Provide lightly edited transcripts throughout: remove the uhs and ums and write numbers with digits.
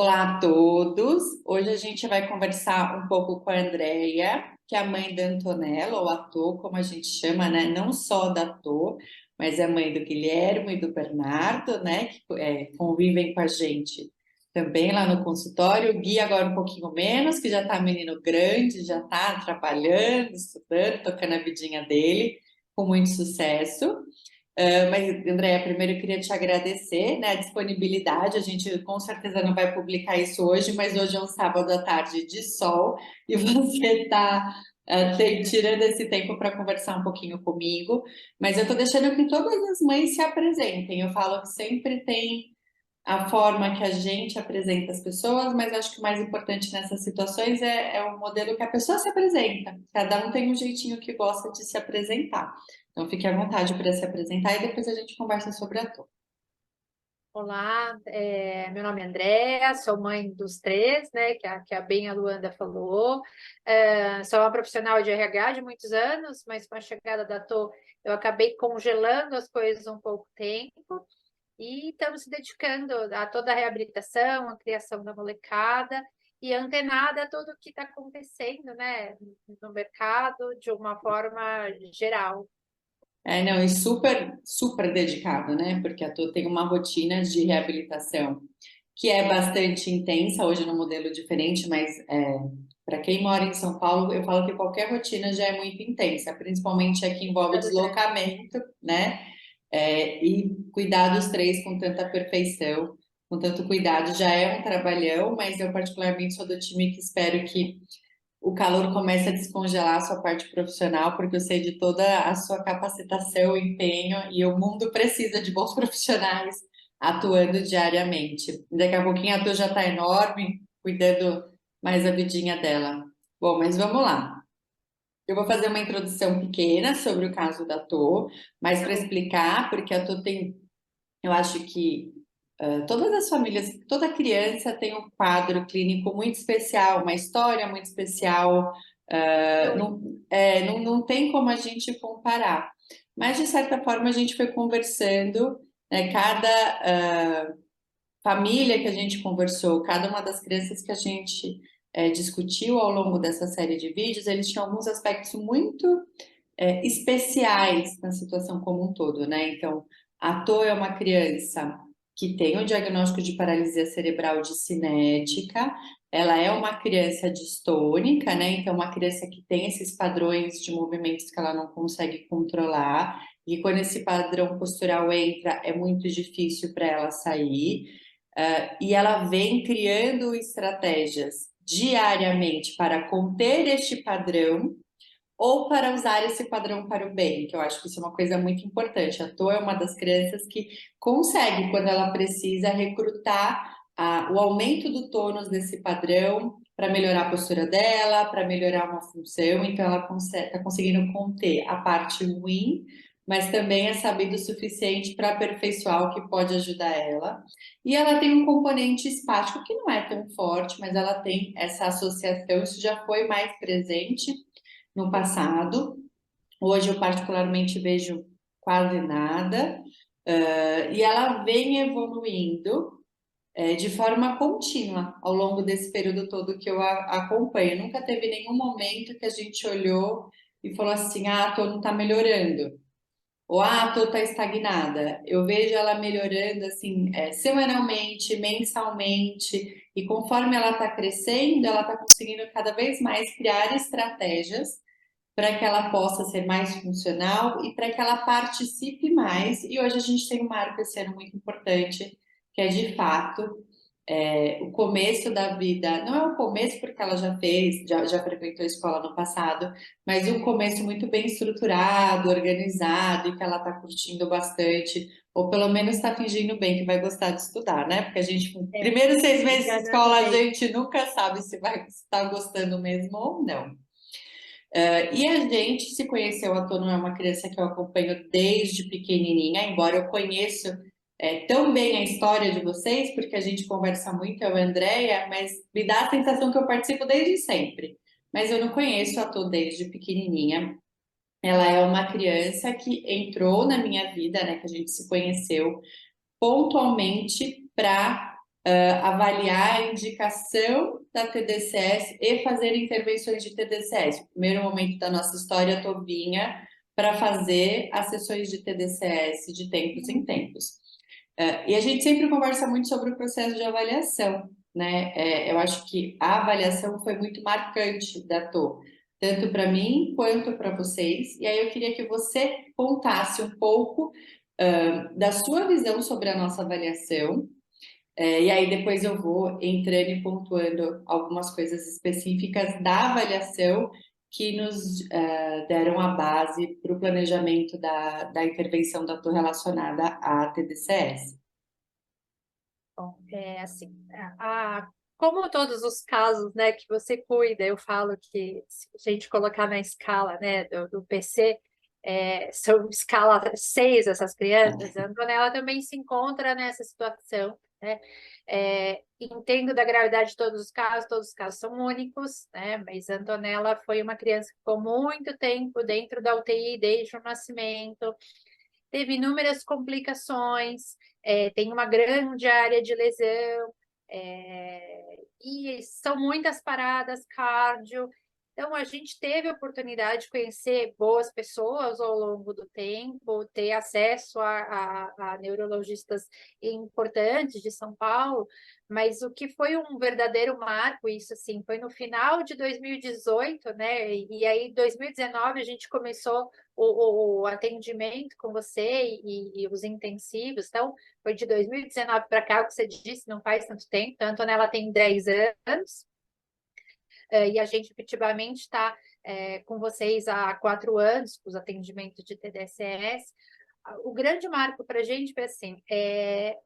Olá a todos! Hoje a gente vai conversar um pouco com a Andrea, que é a mãe da Antonella, ou a Tô, como a gente chama, né? Não só da Tô, mas é mãe do Guilherme e do Bernardo, né? Que convivem com a gente também lá no consultório. O Gui agora um pouquinho menos, que já tá menino grande, já tá trabalhando, estudando, tocando a vidinha dele, com muito sucesso. Mas, Andréia, primeiro eu queria te agradecer, né, a disponibilidade. A gente com certeza não vai publicar isso hoje, mas hoje é um sábado à tarde de sol e você está tirando esse tempo para conversar um pouquinho comigo. Mas eu estou deixando que todas as mães se apresentem. Eu falo que sempre tem a forma que a gente apresenta as pessoas, mas acho que o mais importante nessas situações é o modelo que a pessoa se apresenta. Cada um tem um jeitinho que gosta de se apresentar. Então, fique à vontade para se apresentar e depois a gente conversa sobre a ator. Olá, meu nome é Andréa, sou mãe dos três, né, que a bem a Luanda falou. Sou uma profissional de RH de muitos anos, mas com a chegada da Tô, eu acabei congelando as coisas um pouco tempo e estamos se dedicando a toda a reabilitação, a criação da molecada e antenada a tudo o que está acontecendo, né, no mercado de uma forma geral. Não, e super, super dedicado, né? Porque a Tô tem uma rotina de reabilitação que é bastante intensa, hoje no modelo diferente, mas para quem mora em São Paulo, eu falo que qualquer rotina já é muito intensa, principalmente a que envolve deslocamento, né? E cuidar dos três com tanta perfeição, com tanto cuidado, já é um trabalhão, mas eu particularmente sou do time que espero que o calor comece a descongelar a sua parte profissional, porque eu sei de toda a sua capacitação, empenho, e o mundo precisa de bons profissionais atuando diariamente. Daqui a pouquinho a tua já está enorme, cuidando mais a vidinha dela. Bom, mas vamos lá. Eu vou fazer uma introdução pequena sobre o caso da Tô, mas Tá para bom. explicar, porque a Tô tem, eu acho que todas as famílias, toda criança tem um quadro clínico muito especial, uma história muito especial, não, não tem como a gente comparar. Mas, de certa forma, a gente foi conversando, né, cada família que a gente conversou, cada uma das crianças que a gente discutiu ao longo dessa série de vídeos, eles tinham alguns aspectos muito especiais na situação como um todo, né? Então, a Tô é uma criança que tem o diagnóstico de paralisia cerebral discinética, ela é uma criança distônica, né? Então, uma criança que tem esses padrões de movimentos que ela não consegue controlar, e quando esse padrão postural entra, é muito difícil para ela sair. E ela vem criando estratégias diariamente para conter este padrão ou para usar esse padrão para o bem, que eu acho que isso é uma coisa muito importante. A Tô é uma das crianças que consegue, quando ela precisa, recrutar o aumento do tônus desse padrão para melhorar a postura dela, para melhorar uma função. Então, ela está conseguindo conter a parte ruim, mas também é sabido o suficiente para aperfeiçoar o que pode ajudar ela. E ela tem um componente espástico que não é tão forte, mas ela tem essa associação, isso já foi mais presente no passado. Hoje eu particularmente vejo quase nada, e ela vem evoluindo de forma contínua ao longo desse período todo que eu acompanho. Nunca teve nenhum momento que a gente olhou e falou assim, ah, a Tô não está melhorando, ou ah, a Tô está estagnada. Eu vejo ela melhorando assim, semanalmente, mensalmente, e conforme ela está crescendo, ela está conseguindo cada vez mais criar estratégias para que ela possa ser mais funcional e para que ela participe mais. E hoje a gente tem um marco esse ano muito importante, que é de fato o começo da vida. Não é o começo porque ela já fez, já frequentou a escola no passado, mas um começo muito bem estruturado, organizado e que ela está curtindo bastante. Ou pelo menos está fingindo bem que vai gostar de estudar, né? Porque a gente, primeiros 6 meses de Enganando escola, a bem. gente nunca sabe se vai estar gostando mesmo ou não. E a gente se conheceu, a Tô não é uma criança que eu acompanho desde pequenininha, embora eu conheça tão bem a história de vocês, porque a gente conversa muito, eu e a Andrea, mas me dá a sensação que eu participo desde sempre. Mas eu não conheço a Tô desde pequenininha. Ela é uma criança que entrou na minha vida, né, que a gente se conheceu pontualmente para avaliar a indicação da TDCS e fazer intervenções de TDCS. No primeiro momento da nossa história, a Tô vinha para fazer as sessões de TDCS de tempos em tempos. E a gente sempre conversa muito sobre o processo de avaliação, né? Eu acho que a avaliação foi muito marcante da Tô, tanto para mim quanto para vocês. E aí eu queria que você contasse um pouco da sua visão sobre a nossa avaliação. E aí depois eu vou entrando e pontuando algumas coisas específicas da avaliação que nos deram a base para o planejamento da intervenção da Tô relacionada à TDCS. Bom, é assim, como todos os casos, né, que você cuida, eu falo que se a gente colocar na escala, né, do PC, são escala 6 essas crianças, a Antonella também se encontra nessa situação, né, entendo da gravidade de todos os casos são únicos, né, mas a Antonella foi uma criança que ficou muito tempo dentro da UTI desde o nascimento, teve inúmeras complicações, tem uma grande área de lesão, e são muitas paradas cardio. Então, a gente teve a oportunidade de conhecer boas pessoas ao longo do tempo, ter acesso a neurologistas importantes de São Paulo, mas o que foi um verdadeiro marco, isso assim, foi no final de 2018, né? E aí, em 2019, a gente começou o atendimento com você e os intensivos. Então, foi de 2019 para cá, o que você disse, não faz tanto tempo. Tanto ela tem 10 anos, e a gente efetivamente está com vocês há 4 anos, com os atendimentos de TDCS. O grande marco para a gente foi assim,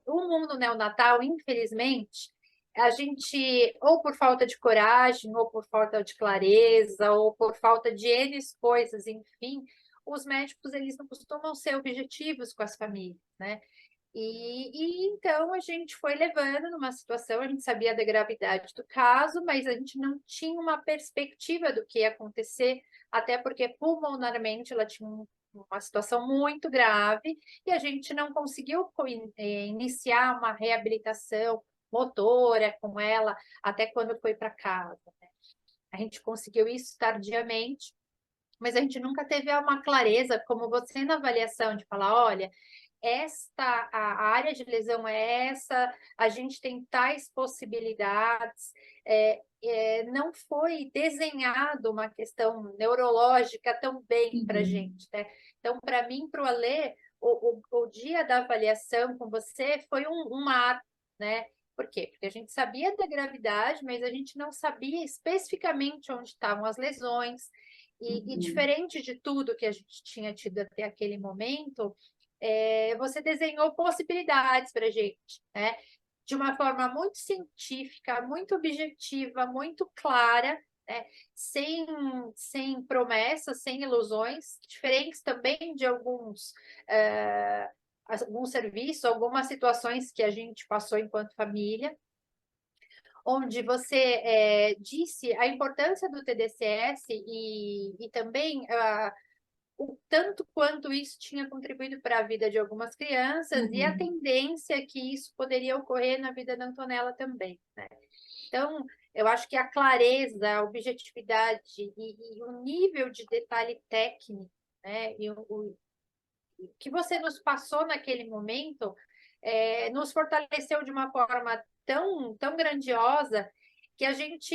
o mundo neonatal, infelizmente, a gente, ou por falta de coragem, ou por falta de clareza, ou por falta de N coisas, enfim, os médicos, eles não costumam ser objetivos com as famílias, né? E então a gente foi levando numa situação, a gente sabia da gravidade do caso, mas a gente não tinha uma perspectiva do que ia acontecer, até porque pulmonarmente ela tinha uma situação muito grave e a gente não conseguiu iniciar uma reabilitação motora com ela até quando foi para casa, né? A gente conseguiu isso tardiamente, mas a gente nunca teve uma clareza, como você na avaliação, de falar, olha, a área de lesão é essa, a gente tem tais possibilidades, não foi desenhado uma questão neurológica tão bem para a Uhum. gente, né? Então, para mim, para o Alê, o dia da avaliação com você foi um marco, né? Por quê? Porque a gente sabia da gravidade, mas a gente não sabia especificamente onde estavam as lesões, e Uhum. diferente de tudo que a gente tinha tido até aquele momento, você desenhou possibilidades para a gente, né? De uma forma muito científica, muito objetiva, muito clara, né? Sem promessas, sem ilusões, diferentes também de alguns serviços, algumas situações que a gente passou enquanto família, onde você disse a importância do TDCS e também o tanto quanto isso tinha contribuído para a vida de algumas crianças e a Uhum. tendência que isso poderia ocorrer na vida da Antonella também, né? Então, eu acho que a clareza, a objetividade e o nível de detalhe técnico, né, e o que você nos passou naquele momento, nos fortaleceu de uma forma tão grandiosa que a gente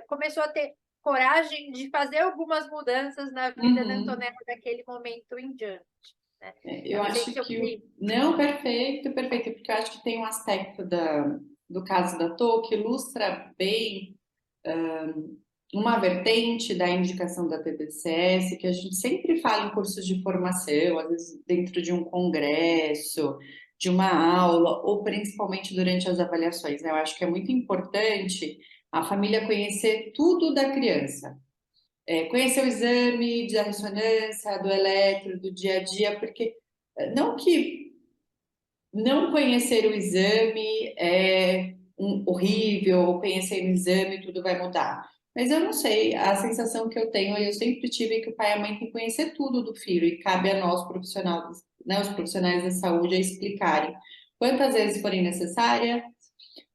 começou a ter coragem de fazer algumas mudanças na vida da Uhum. Antonella daquele momento em diante, né? Eu Eu não sei acho se eu que fui... não, perfeito, perfeito, porque eu acho que tem um aspecto do caso da Tô que ilustra bem uma vertente da indicação da TDCS, que a gente sempre fala em cursos de formação, às vezes dentro de um congresso, de uma aula, ou principalmente durante as avaliações, né? Eu acho que é muito importante a família conhecer tudo da criança. Conhecer o exame da ressonância, do eletro, do dia a dia, porque não que não conhecer o exame é horrível, ou conhecer o exame tudo vai mudar. Mas eu não sei, a sensação que eu tenho, e eu sempre tive, é que o pai e a mãe têm que conhecer tudo do filho, e cabe a nós, profissionais, né, os profissionais da saúde, a explicarem quantas vezes forem necessárias,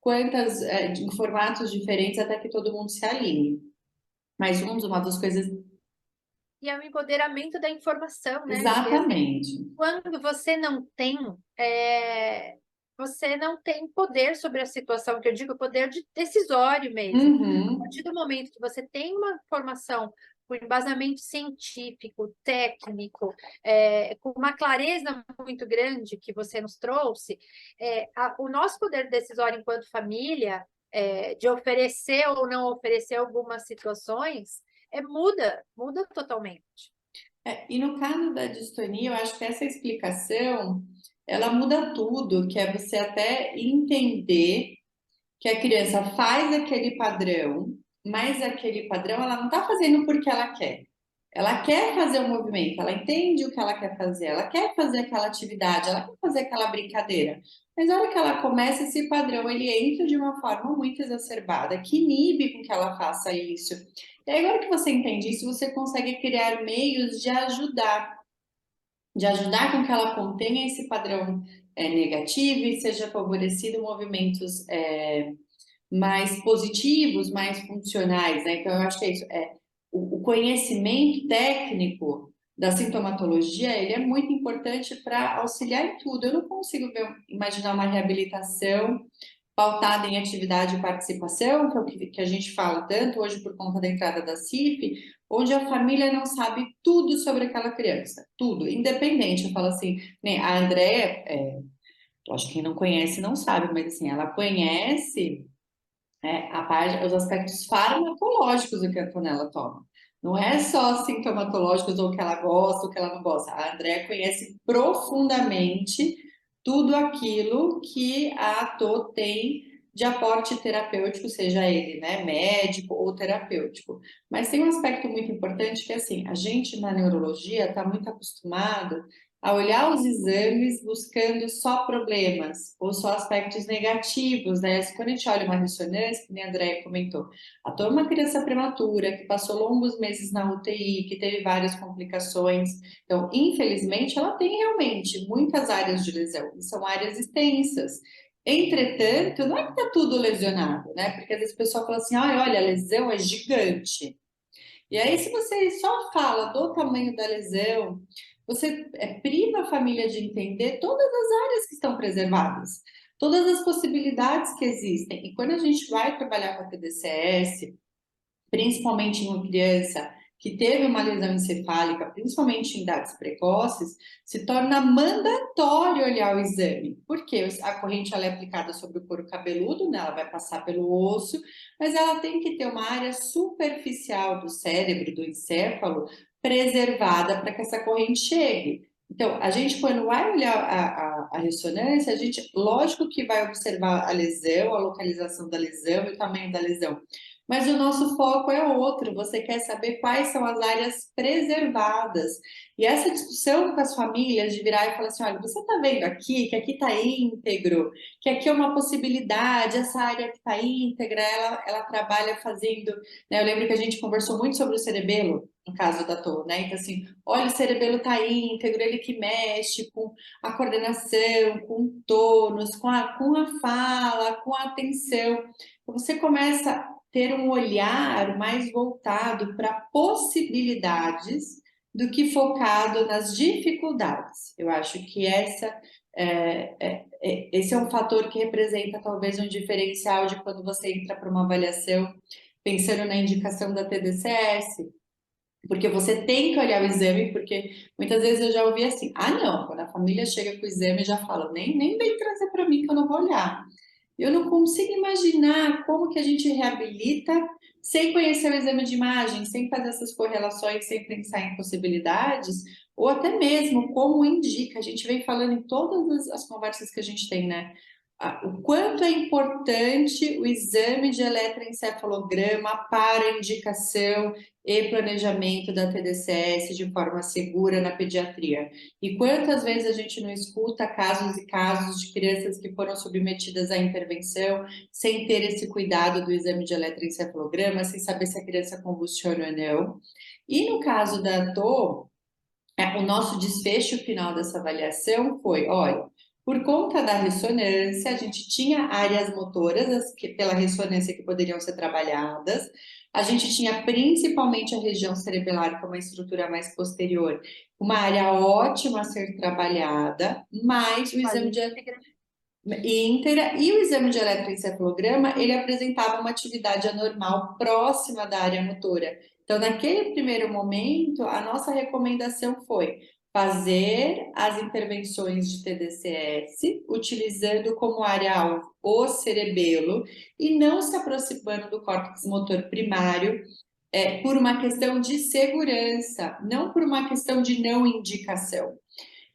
quantas, em formatos diferentes até que todo mundo se alinhe. Mas uma das coisas... E é o empoderamento da informação, né? Porque assim, Exatamente. quando você não tem poder sobre a situação, que eu digo poder decisório mesmo. A Uhum. partir do momento que você tem uma formação com embasamento científico, técnico, com uma clareza muito grande que você nos trouxe, o nosso poder decisório enquanto família, de oferecer ou não oferecer algumas situações, muda totalmente. E no caso da distonia, eu acho que essa explicação, ela muda tudo, que é você até entender que a criança faz aquele padrão, mas aquele padrão ela não está fazendo porque ela quer. Ela quer fazer o movimento, ela entende o que ela quer fazer, ela quer fazer aquela atividade, ela quer fazer aquela brincadeira. Mas na hora que ela começa esse padrão, ele entra de uma forma muito exacerbada, que inibe com que ela faça isso. E aí, agora que você entende isso, você consegue criar meios de ajudar com que ela contenha esse padrão negativo e seja favorecido movimentos mais positivos, mais funcionais, né? Então, eu acho que é isso. O conhecimento técnico da sintomatologia, ele é muito importante para auxiliar em tudo. Eu não consigo imaginar uma reabilitação pautada em atividade e participação, que é o que a gente fala tanto hoje por conta da entrada da CIF, onde a família não sabe tudo sobre aquela criança, tudo, independente. Eu falo assim, né, a Andréia, acho que quem não conhece não sabe, mas assim, ela conhece os aspectos farmacológicos do que a Antonella toma. Não é só sintomatológicos ou que ela gosta ou que ela não gosta. A Andrea conhece profundamente tudo aquilo que a ator tem de aporte terapêutico, seja ele, né, médico ou terapêutico. Mas tem um aspecto muito importante que é assim, a gente na neurologia está muito acostumado a olhar os exames buscando só problemas ou só aspectos negativos, né? Quando a gente olha uma ressonância, que a Andrea comentou, a tua é uma criança prematura que passou longos meses na UTI, que teve várias complicações. Então, infelizmente, ela tem realmente muitas áreas de lesão, e são áreas extensas. Entretanto, não é que está tudo lesionado, né? Porque às vezes o pessoal fala assim, ah, olha, a lesão é gigante. E aí, se você só fala do tamanho da lesão, você priva a família de entender todas as áreas que estão preservadas, todas as possibilidades que existem. E quando a gente vai trabalhar com a TDCS, principalmente em uma criança que teve uma lesão encefálica, principalmente em idades precoces, se torna mandatório olhar o exame, porque a corrente ela é aplicada sobre o couro cabeludo, né? Ela vai passar pelo osso, mas ela tem que ter uma área superficial do cérebro, do encéfalo, preservada para que essa corrente chegue. Então, a gente, quando vai olhar a ressonância, a gente, lógico que vai observar a lesão, a localização da lesão e o tamanho da lesão, mas o nosso foco é outro. Você quer saber quais são as áreas preservadas. E essa discussão com as famílias de virar e falar assim: olha, você está vendo aqui que aqui está íntegro, que aqui é uma possibilidade, essa área que está íntegra, ela trabalha fazendo. Né? Eu lembro que a gente conversou muito sobre o cerebelo, no caso da Tô, né? Então, assim, olha, o cerebelo está íntegro, ele que mexe com a coordenação, com o tônus, com a fala, com a atenção. Então, você começa ter um olhar mais voltado para possibilidades do que focado nas dificuldades. Eu acho que esse é um fator que representa talvez um diferencial de quando você entra para uma avaliação pensando na indicação da TDCS, porque você tem que olhar o exame, porque muitas vezes eu já ouvi assim, ah não, quando a família chega com o exame já fala, nem vem trazer para mim que eu não vou olhar. Eu não consigo imaginar como que a gente reabilita sem conhecer o exame de imagem, sem fazer essas correlações, sem pensar em possibilidades, ou até mesmo como indica. A gente vem falando em todas as conversas que a gente tem, né? O quanto é importante o exame de eletroencefalograma para indicação e planejamento da TDCS de forma segura na pediatria. E quantas vezes a gente não escuta casos e casos de crianças que foram submetidas à intervenção sem ter esse cuidado do exame de eletroencefalograma, sem saber se a criança convulsiona ou não. E no caso da TO, o nosso desfecho final dessa avaliação foi, olha, Por conta da ressonância, a gente tinha áreas motoras pela ressonância que poderiam ser trabalhadas. A gente tinha principalmente a região cerebelar, que é uma estrutura mais posterior, uma área ótima a ser trabalhada, mas o exame de íntegra. íntegra e o exame de eletroencefalograma, ele apresentava uma atividade anormal próxima da área motora. Então, naquele primeiro momento, a nossa recomendação foi fazer as intervenções de TDCS, utilizando como área-alvo o cerebelo e não se aproximando do córtex motor primário, por uma questão de segurança, não por uma questão de não indicação.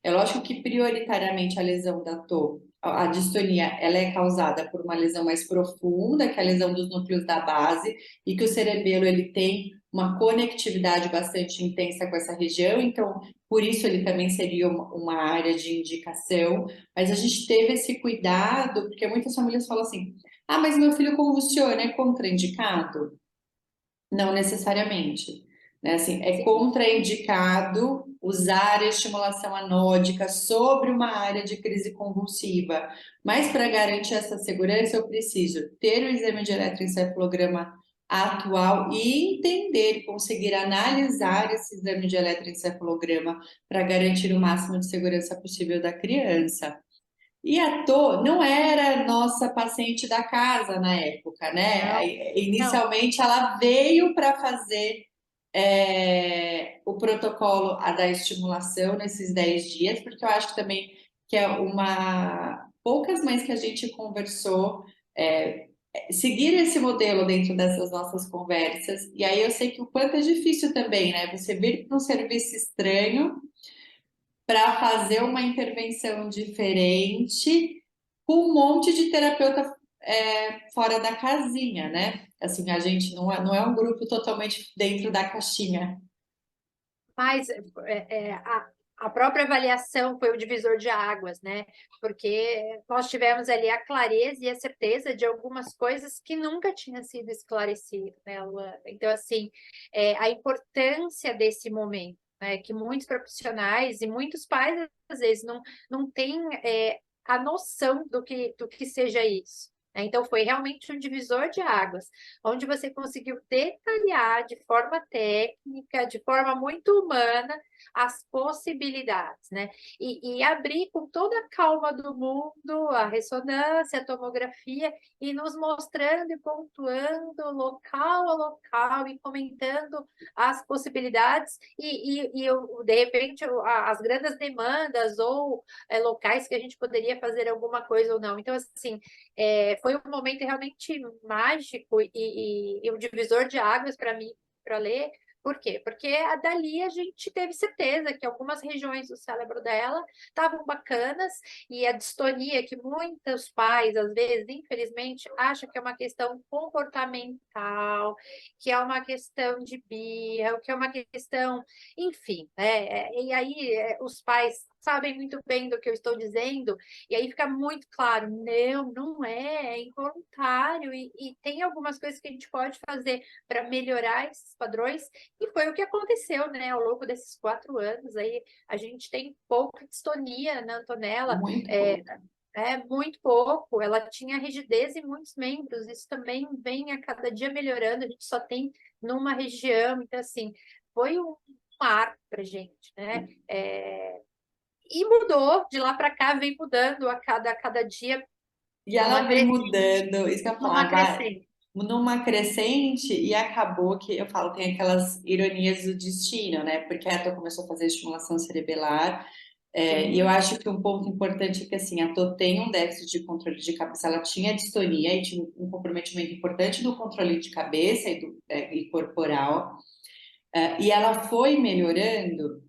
É lógico que prioritariamente a lesão da TO, a distonia, ela é causada por uma lesão mais profunda, que é a lesão dos núcleos da base, e que o cerebelo ele tem uma conectividade bastante intensa com essa região, então por isso ele também seria uma área de indicação, mas a gente teve esse cuidado, porque muitas famílias falam assim, ah, mas meu filho convulsiona, é contraindicado? Não necessariamente, né? Assim, é Sim. contraindicado usar a estimulação anódica sobre uma área de crise convulsiva, mas para garantir essa segurança, eu preciso ter o exame de eletroencefalograma atual e entender, conseguir analisar esse exame de eletroencefalograma para garantir o máximo de segurança possível da criança. E a Tô não era nossa paciente da casa na época, né? Não, não. Inicialmente ela veio para fazer o protocolo da estimulação nesses 10 dias, porque eu acho também que é uma poucas mães que a gente conversou seguir esse modelo dentro dessas nossas conversas. E aí eu sei que o quanto é difícil também, né? Você vir para um serviço estranho para fazer uma intervenção diferente com um monte de terapeuta fora da casinha, né? Assim, a gente não é um grupo totalmente dentro da caixinha. Mas a própria avaliação foi o divisor de águas, né? Porque nós tivemos ali a clareza e a certeza de algumas coisas que nunca tinham sido esclarecidas, né, Luana? Então, assim, a importância desse momento, né? Que muitos profissionais e muitos pais, às vezes, não têm a noção do que seja isso. Né? Então, foi realmente um divisor de águas, onde você conseguiu detalhar de forma técnica, de forma muito humana, as possibilidades, né? E abrir com toda a calma do mundo a ressonância, a tomografia, e nos mostrando e pontuando local a local e comentando as possibilidades de repente, as grandes demandas ou locais que a gente poderia fazer alguma coisa ou não. Então, assim, foi um momento realmente mágico e um divisor de águas para mim, para ler. Por quê? Porque dali a gente teve certeza que algumas regiões do cérebro dela estavam bacanas e a distonia que muitos pais, às vezes, infelizmente, acham que é uma questão comportamental, que é uma questão de birra, que é uma questão, enfim, né? E aí os pais sabem muito bem do que eu estou dizendo, e aí fica muito claro, não é involuntário, e tem algumas coisas que a gente pode fazer para melhorar esses padrões, e foi o que aconteceu, né, ao longo desses 4 anos, aí a gente tem pouca distonia na Antonella, Muito é, pouco. muito pouco, ela tinha rigidez em muitos membros, isso também vem a cada dia melhorando, a gente só tem numa região, então assim, foi um marco para gente, né? E mudou, de lá para cá vem mudando a cada dia E numa ela vem crescente, mudando, isso que eu ia numa falar, vai crescente. numa crescente e acabou que eu falo, tem aquelas ironias do destino, né? Porque a Tô começou a fazer estimulação cerebelar. E eu Sim, acho que um ponto importante é que assim, a Tô tem um déficit de controle de cabeça, ela tinha distonia e tinha um comprometimento importante do controle de cabeça e corporal, e ela foi melhorando,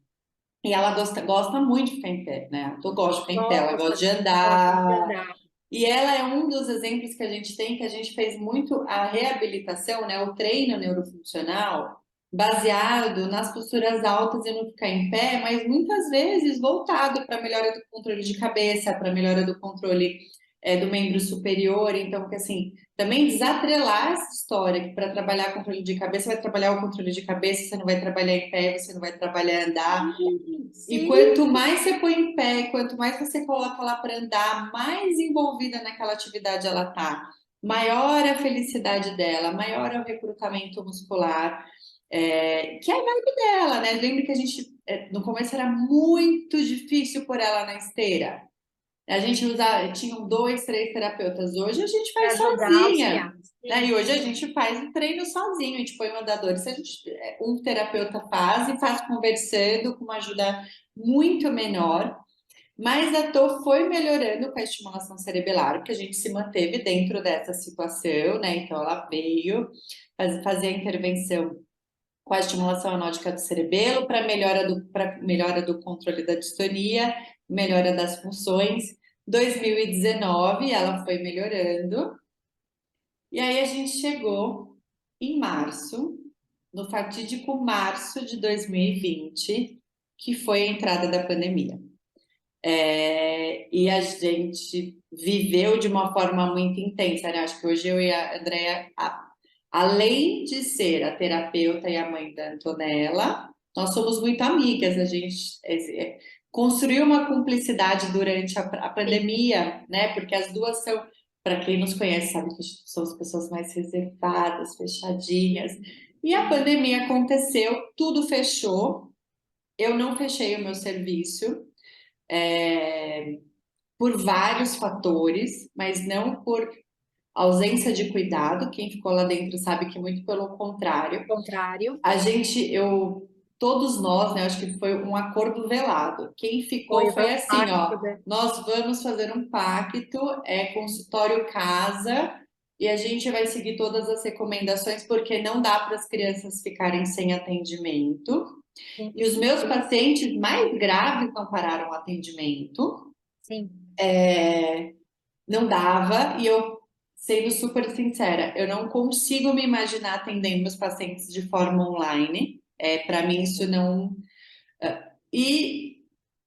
e ela gosta muito de ficar em pé, né? A Tô gosta de ficar em pé, ela gosta de gosta de andar, andar. e ela é um dos exemplos que a gente tem, que a gente fez muito a reabilitação, né, o treino neurofuncional, baseado nas posturas altas e no ficar em pé, mas muitas vezes voltado para a melhora do controle de cabeça, para a melhora do controle do membro superior, então, que assim, também desatrelar essa história, que para trabalhar controle de cabeça, você vai trabalhar o controle de cabeça, você não vai trabalhar em pé, você não vai trabalhar andar. E Sim, quanto mais você põe em pé, quanto mais você coloca ela para andar, mais envolvida naquela atividade ela tá. Maior a felicidade dela, maior é o recrutamento muscular, que é a vibe dela, né? Lembra que a gente, no começo era muito difícil pôr ela na esteira. A gente tinham dois, três terapeutas. Hoje a gente para faz ajudar a sozinha, auxiliar. né? E Sim, hoje a sim, gente faz o treino sozinho, a gente põe o andador. Se a gente, um terapeuta faz e faz conversando com uma ajuda muito menor. Mas a dor foi melhorando com a estimulação cerebelar, porque a gente se manteve dentro dessa situação, né? Então ela veio fazer a intervenção com a estimulação anódica do cerebelo para melhora do controle da distonia, melhora das funções. 2019 ela foi melhorando, e aí a gente chegou em março, no fatídico março de 2020, que foi a entrada da pandemia. E a gente viveu de uma forma muito intensa, né? Acho que hoje eu e a Andrea, além de ser a terapeuta e a mãe da Antonella, nós somos muito amigas. A gente construiu uma cumplicidade durante a sim. pandemia, né? Porque as duas são, para quem nos conhece, sabe que somos pessoas mais reservadas, fechadinhas. E a pandemia aconteceu, tudo fechou. Eu não fechei o meu serviço por vários fatores, mas não por ausência de cuidado. Quem ficou lá dentro sabe que muito pelo contrário. Contrário, Todos nós, né, acho que foi um acordo velado. Quem foi ficou o foi meu assim, pacto, ó, né? nós vamos fazer um pacto, consultório casa, e a gente vai seguir todas as recomendações, porque não dá para as crianças ficarem sem atendimento. Sim, E os meus pacientes mais graves não pararam o atendimento. sim. Não dava, e eu, sendo super sincera, eu não consigo me imaginar atendendo meus pacientes de forma online. Para mim, isso não. E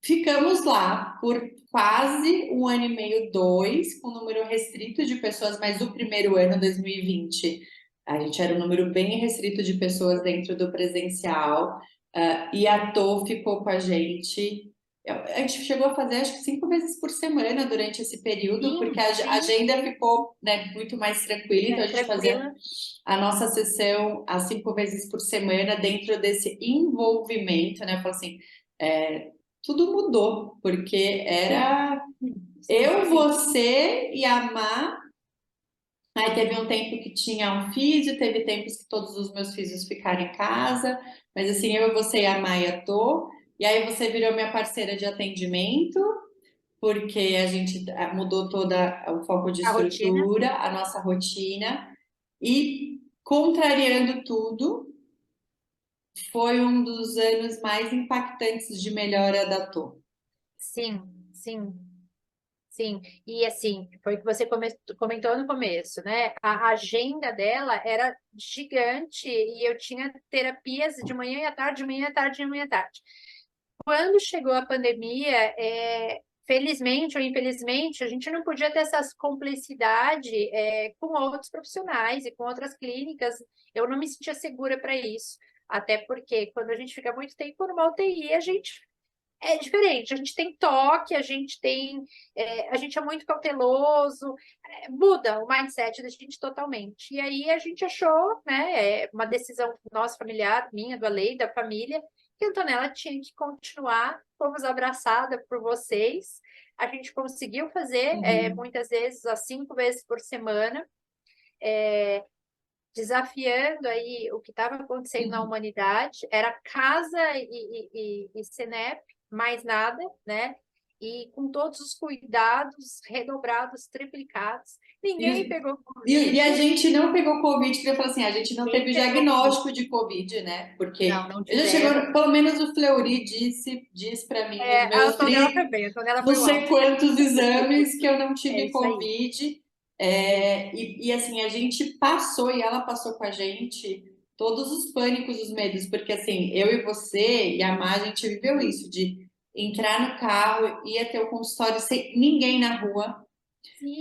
ficamos lá por quase um ano e meio, dois, com um número restrito de pessoas, mas o primeiro ano, 2020, a gente era um número bem restrito de pessoas dentro do presencial, e a Tô ficou com a gente. A gente chegou a fazer acho que 5 vezes por semana durante esse período, porque Sim, a sim, agenda ficou, né, muito mais tranquila, então a gente fazia tranquila. a nossa sessão às 5 vezes por semana dentro desse envolvimento, né? Falou assim, tudo mudou, porque Sim, era sim, eu, sim. você e a Má. Aí teve um tempo que tinha um físio, teve tempos que todos os meus físios ficaram em casa, mas assim, eu, você e a Maia tô. E aí você virou minha parceira de atendimento, porque a gente mudou toda o foco de A rotina. estrutura, a nossa rotina, e contrariando tudo, foi um dos anos mais impactantes de melhora da Tô. Sim, sim, sim. E assim, foi o que você comentou no começo, né? A agenda dela era gigante e eu tinha terapias de manhã e à tarde, de manhã à tarde, de manhã à tarde. Quando chegou a pandemia, felizmente ou infelizmente, a gente não podia ter essa cumplicidade com outros profissionais e com outras clínicas. Eu não me sentia segura para isso. Até porque quando a gente fica muito tempo numa UTI, a gente é diferente. A gente tem toque, a gente é muito cauteloso, muda o mindset da gente totalmente. E aí a gente achou, né, uma decisão nossa familiar, minha, do Alei, da família, que a Antonella tinha que continuar. Fomos abraçada por vocês. A gente conseguiu fazer, Uhum. muitas vezes, 5 vezes por semana, desafiando aí o que estava acontecendo na humanidade. Era casa e Senep, mais nada, né? E com todos os cuidados redobrados, triplicados. E, Ninguém os- pegou e a Covid, gente não pegou Covid, porque eu falo assim, a gente não teve ninguém o pegou Covid. diagnóstico de Covid, né? Não, Porque não eu já chegou, tivemos. pelo menos o Fleury diz para mim nos A meus Antonella também, a Antonella não foi o sei alvo. quantos exames que eu não É tive isso aí. Covid. E assim, a gente passou e ela passou com a gente todos os pânicos, os medos, porque assim, eu e você e a Má, a gente viveu isso, de entrar no carro, ia ter o consultório sem ninguém na rua.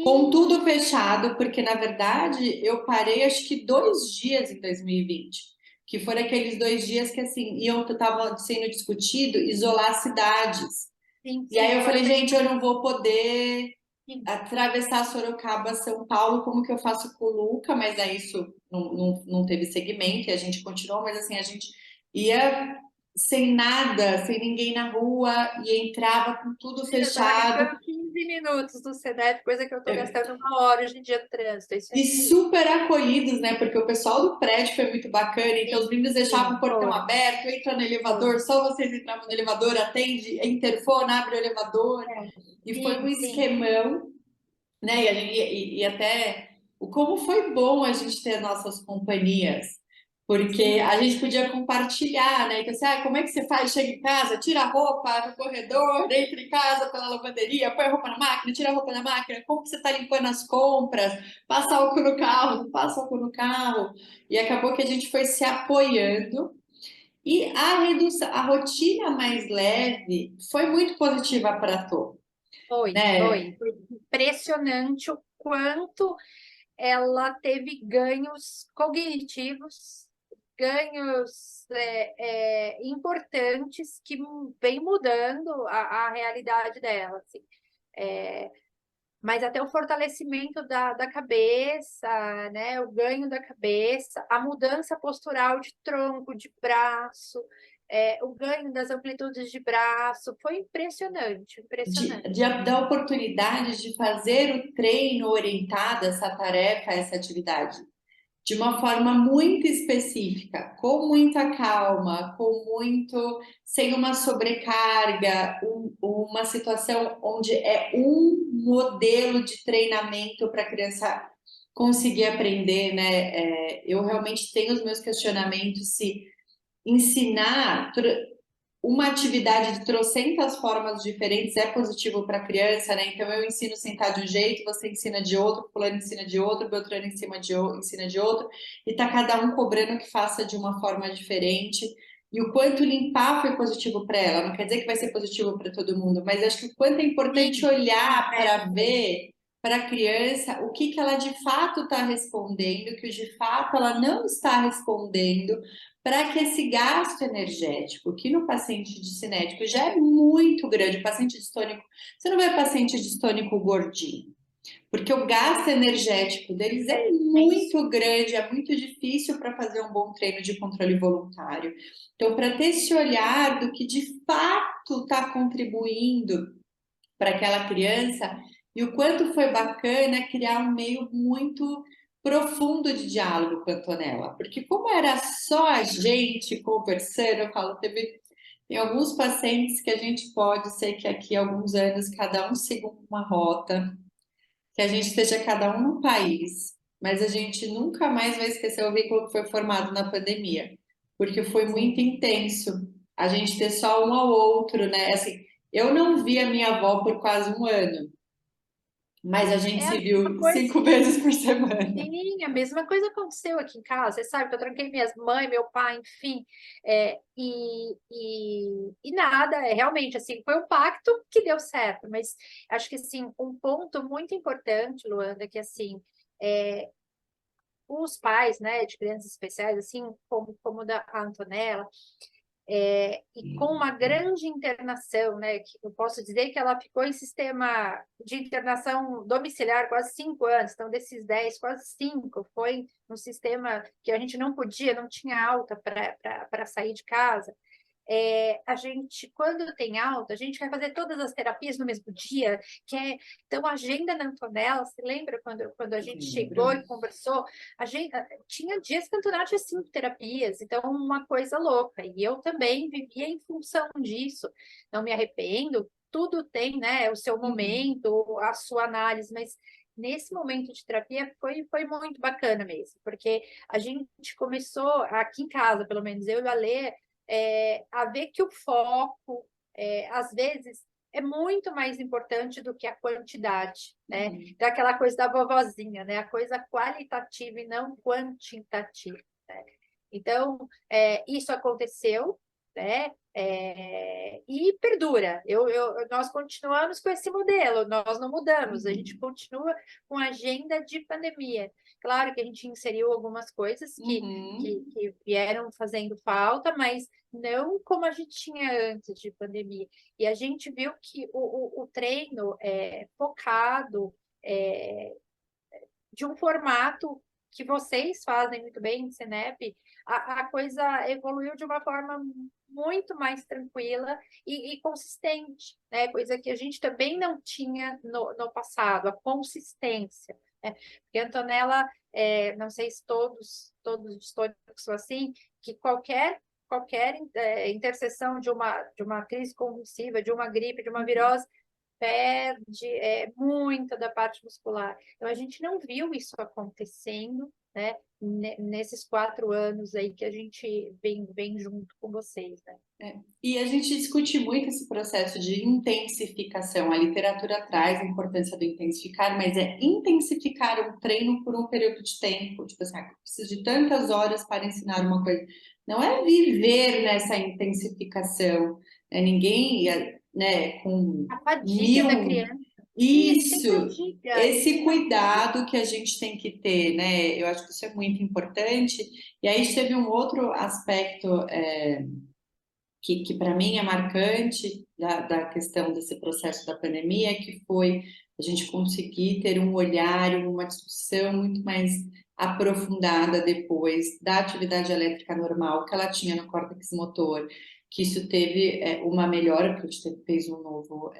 Com Sim, tudo fechado, porque na verdade eu parei acho que 2 dias em 2020, que foram aqueles 2 dias que assim iam estava sendo discutido isolar cidades. sim, E aí sim, eu foram falei, bem. gente, eu não vou poder Sim, atravessar Sorocaba, São Paulo, como que eu faço com o Luca? Mas aí isso não teve segmento e a gente continuou, mas assim, a gente ia sem nada, sem ninguém na rua e entrava com tudo eu estava fechado. gastando 15 minutos do CDF, coisa que eu estou gastando 1 hora hoje em dia no trânsito. Isso é E incrível. super acolhidos, né? Porque o pessoal do prédio foi muito bacana, então os meninos deixavam o Sim, portão foi, aberto, entra no foi. elevador, só vocês entravam no elevador, atende, interfona, abre o elevador, É, e foi um sim, sim. esquemão, né? E até como foi bom a gente ter nossas companhias, porque Sim, a gente podia compartilhar, né? Então, assim, como é que você faz? Chega em casa, tira a roupa no corredor, entra em casa pela lavanderia, põe a roupa na máquina, tira a roupa na máquina, como que você está limpando as compras? Passa álcool no carro, não passa álcool no carro. E acabou que a gente foi se apoiando. E a redução, a rotina mais leve foi muito positiva para a Tô, foi, né? foi. Foi impressionante o quanto ela teve ganhos cognitivos, ganhos importantes que vem mudando a realidade dela, assim. É, mas até o fortalecimento da cabeça, né? O ganho da cabeça, a mudança postural de tronco, de braço, o ganho das amplitudes de braço, foi impressionante, impressionante. Da oportunidade de fazer o treino orientado a essa tarefa, a essa atividade, de uma forma muito específica, com muita calma, com muito, sem uma sobrecarga, uma situação onde é um modelo de treinamento para a criança conseguir aprender, né? Eu realmente tenho os meus questionamentos se ensinar uma atividade de trocentas formas diferentes é positivo para a criança, né? Então eu ensino a sentar de um jeito, você ensina de outro, fulano ensina de outro, Beltrano ensina de outro, e tá cada um cobrando que faça de uma forma diferente. E o quanto limpar foi positivo para ela, não quer dizer que vai ser positivo para todo mundo, mas acho que o quanto é importante Sim, sim, olhar para foi. ver para a criança o que ela de fato está respondendo, que de fato ela não está respondendo, para que esse gasto energético, que no paciente discinético já é muito grande, o paciente distônico, você não vê paciente distônico gordinho, porque o gasto energético deles é É imenso. muito grande, é muito difícil para fazer um bom treino de controle voluntário. Então, para ter esse olhar do que de fato está contribuindo para aquela criança e o quanto foi bacana criar um meio muito profundo de diálogo com a Antonella, porque como era só a gente conversando, eu falo, tem alguns pacientes que a gente pode ser que aqui a alguns anos cada um siga uma rota, que a gente esteja cada um num país, mas a gente nunca mais vai esquecer o vínculo que foi formado na pandemia, porque foi muito Sim. intenso a gente ter só um ao outro, né? Assim, eu não vi a minha avó por quase um ano, mas a gente É a se mesma viu coisa. 5 vezes por semana. Sim, a mesma coisa aconteceu aqui em casa. Você sabe que eu tranquei minhas mães, meu pai, enfim. E nada, realmente, assim, foi um pacto que deu certo. Mas acho que, assim, um ponto muito importante, Luanda, que, assim, é, os pais, né, de crianças especiais, assim, como da Antonella, e com uma grande internação, né? Que eu posso dizer que ela ficou em sistema de internação domiciliar quase 5 anos, então desses 10, quase 5 foi um sistema que a gente não podia, não tinha alta para sair de casa. A gente, quando tem alta, a gente vai fazer todas as terapias no mesmo dia, então a agenda na Antonella, se lembra quando a gente chegou Lembro. e conversou, tinha dias que a Antonella tinha 5 terapias, então uma coisa louca, e eu também vivia em função disso, não me arrependo, tudo tem, né, o seu Uhum. momento, a sua análise, mas nesse momento de terapia foi muito bacana mesmo, porque a gente começou, aqui em casa, pelo menos eu e a Lê, a ver que o foco, às vezes, é muito mais importante do que a quantidade, né? Uhum. Daquela coisa da vovozinha, né? A coisa qualitativa e não quantitativa, né? Então, isso aconteceu. né? E perdura. Nós continuamos com esse modelo, nós não mudamos, a gente continua com a agenda de pandemia. Claro que a gente inseriu algumas coisas Uhum. que vieram fazendo falta, mas não como a gente tinha antes de pandemia. E a gente viu que o treino focado, é, de um formato que vocês fazem muito bem, Senep, a coisa evoluiu de uma forma muito mais tranquila e consistente, né? Coisa que a gente também não tinha no passado, a consistência, né? Porque a Antonella, não sei se todos os históricos são assim, que qualquer interseção de uma crise convulsiva, de uma gripe, de uma virose, perde muita da parte muscular. Então, a gente não viu isso acontecendo, né, nesses 4 anos aí que a gente vem junto com vocês, né? E a gente discute muito esse processo de intensificação. A literatura traz a importância do intensificar, mas é intensificar um treino por um período de tempo. Tipo assim, eu preciso de tantas horas para ensinar uma coisa. Não é viver nessa intensificação. Ninguém, né, com A fadiga da mil. criança. Isso, sem Isso, fadiga, esse sem fadiga. cuidado que a gente tem que ter, né? Eu acho que isso é muito importante. E aí teve um outro aspecto. Que para mim é marcante da questão desse processo da pandemia, que foi a gente conseguir ter um olhar, uma discussão muito mais aprofundada depois da atividade elétrica normal que ela tinha no córtex motor, que isso teve uma melhora, porque a gente fez um novo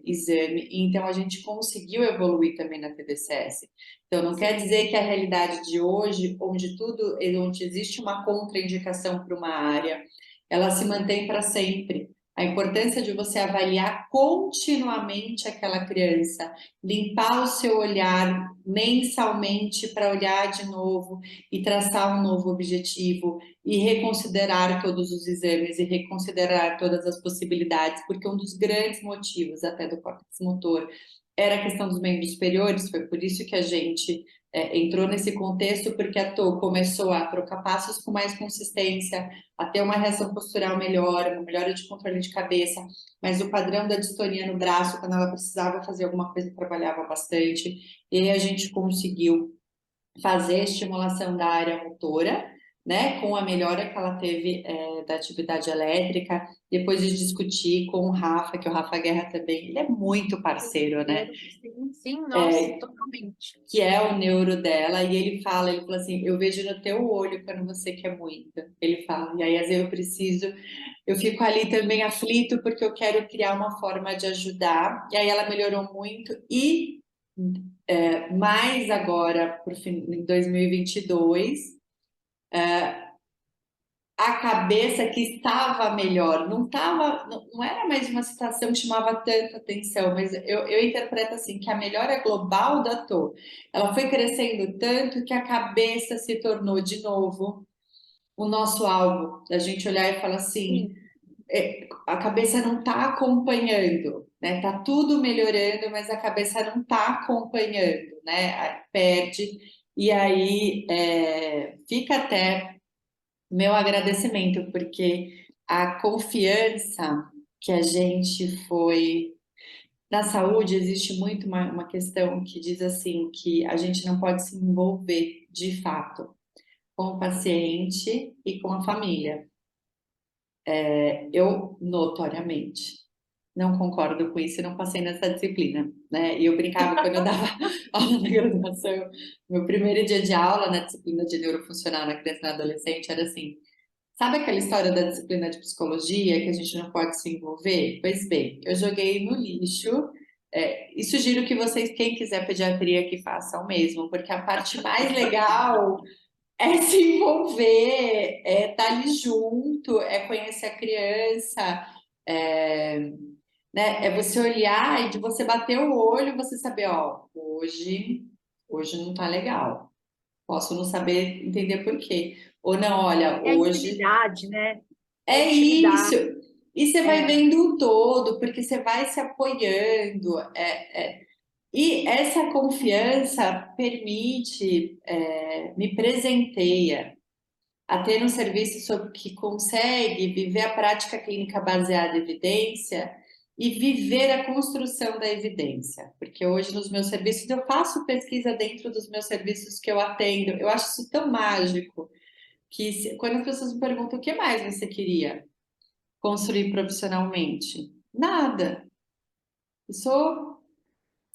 exame, e então a gente conseguiu evoluir também na TDCS. Então, não quer dizer Sim, que a realidade de hoje, onde existe uma contraindicação para uma área, ela se mantém para sempre. A importância de você avaliar continuamente aquela criança, limpar o seu olhar mensalmente para olhar de novo e traçar um novo objetivo e reconsiderar todos os exames e reconsiderar todas as possibilidades, porque um dos grandes motivos até do córtex motor era a questão dos membros superiores, foi por isso que a gente entrou nesse contexto, porque a TOU começou a trocar passos com mais consistência, a ter uma reação postural melhor, uma melhora de controle de cabeça, mas o padrão da distonia no braço, quando ela precisava fazer alguma coisa, trabalhava bastante, e aí a gente conseguiu fazer a estimulação da área motora, né, com a melhora que ela teve da atividade elétrica, depois de discutir com o Rafa, que o Rafa Guerra também, ele é muito parceiro, né, sim, sim, nossa, totalmente. que é o neuro dela, e ele fala assim, eu vejo no teu olho quando você quer muito, ele fala, e aí às vezes eu fico ali também aflito porque eu quero criar uma forma de ajudar, e aí ela melhorou muito, e mais agora, pro fim, em 2022, a cabeça que estava melhor, não era mais uma situação que chamava tanta atenção, mas eu interpreto assim, que a melhora global da Tô, ela foi crescendo tanto que a cabeça se tornou de novo o nosso alvo, da gente olhar e falar assim, Sim, a cabeça não está acompanhando, né? Tá tudo melhorando, mas a cabeça não está acompanhando, né? Perde, e aí fica até meu agradecimento, porque a confiança que a gente foi. Na saúde, existe muito uma questão que diz assim, que a gente não pode se envolver de fato com o paciente e com a família. Eu, notoriamente, não concordo com isso e não passei nessa disciplina, né? E eu brincava quando eu dava aula na graduação, meu primeiro dia de aula na disciplina de neurofuncional na criança e na adolescente era assim, sabe aquela história da disciplina de psicologia que a gente não pode se envolver? Pois bem, eu joguei no lixo e sugiro que vocês, quem quiser pediatria, que faça o mesmo, porque a parte mais legal é se envolver, é estar ali junto, é conhecer a criança, é, né, é você olhar e de você bater o olho, você saber, ó, hoje não tá legal. Posso não saber entender por quê. Ou não, olha, é a hoje intimidade, né? É a é isso. intimidade. E você vai É, vendo o todo, porque você vai se apoiando. E essa confiança permite, me presenteia. a ter um serviço que consegue viver a prática clínica baseada em evidência e viver a construção da evidência. Porque hoje nos meus serviços eu faço pesquisa dentro dos meus serviços que eu atendo. Eu acho isso tão mágico que quando as pessoas me perguntam o que mais você queria construir profissionalmente, nada. Eu sou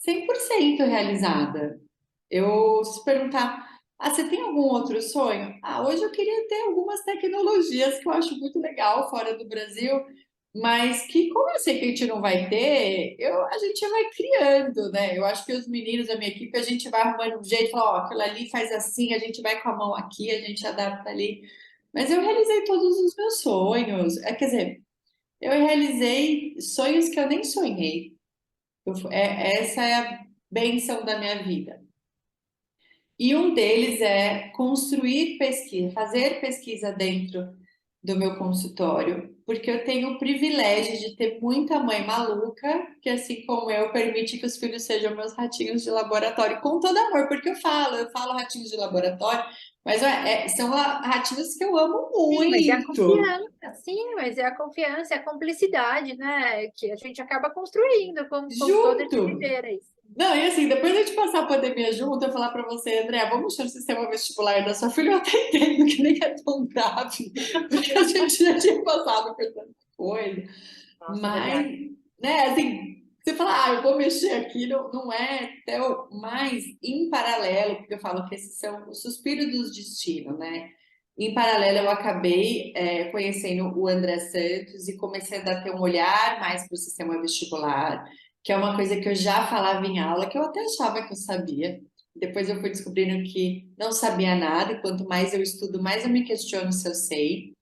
100% realizada. Eu se perguntar, você tem algum outro sonho? Hoje eu queria ter algumas tecnologias que eu acho muito legal fora do Brasil, mas que, como eu sei que a gente não vai ter, a gente vai criando, né? Eu acho que os meninos da minha equipe, a gente vai arrumando um jeito, fala, ó, aquilo ali faz assim, a gente vai com a mão aqui, a gente adapta ali. Mas eu realizei todos os meus sonhos. Quer dizer, eu realizei sonhos que eu nem sonhei. Essa é a benção da minha vida. E um deles é construir pesquisa, fazer pesquisa dentro do meu consultório, porque eu tenho o privilégio de ter muita mãe maluca, que assim como eu, permite que os filhos sejam meus ratinhos de laboratório, com todo amor, porque eu falo ratinhos de laboratório, mas são ratinhos que eu amo Sim, mas é a muito. confiança, sim, mas é a confiança, é a cumplicidade, né? Que a gente acaba construindo com todo esse Junto. viver aí. Não, e assim, depois de a gente passar a pandemia junto, eu falar para você, André, vamos mexer no sistema vestibular da sua filha, eu até entendo que nem é tão grave, porque a gente já tinha passado por tanta coisa, Nossa, é verdade. mas, né, assim, você fala, eu vou mexer aqui, não é tão, mas em paralelo, porque eu falo que esses são os suspiros do destino, né? Em paralelo, eu acabei conhecendo o André Santos e comecei a ter um olhar mais para o sistema vestibular, que é uma coisa que eu já falava em aula, que eu até achava que eu sabia. Depois eu fui descobrindo que não sabia nada, e quanto mais eu estudo, mais eu me questiono se eu sei.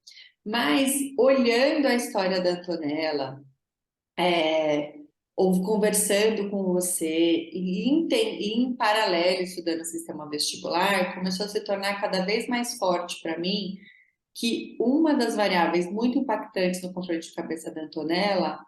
Mas olhando a história da Antonella, é, ou conversando com você, e em paralelo estudando o sistema vestibular, começou a se tornar cada vez mais forte para mim que uma das variáveis muito impactantes no controle de cabeça da Antonella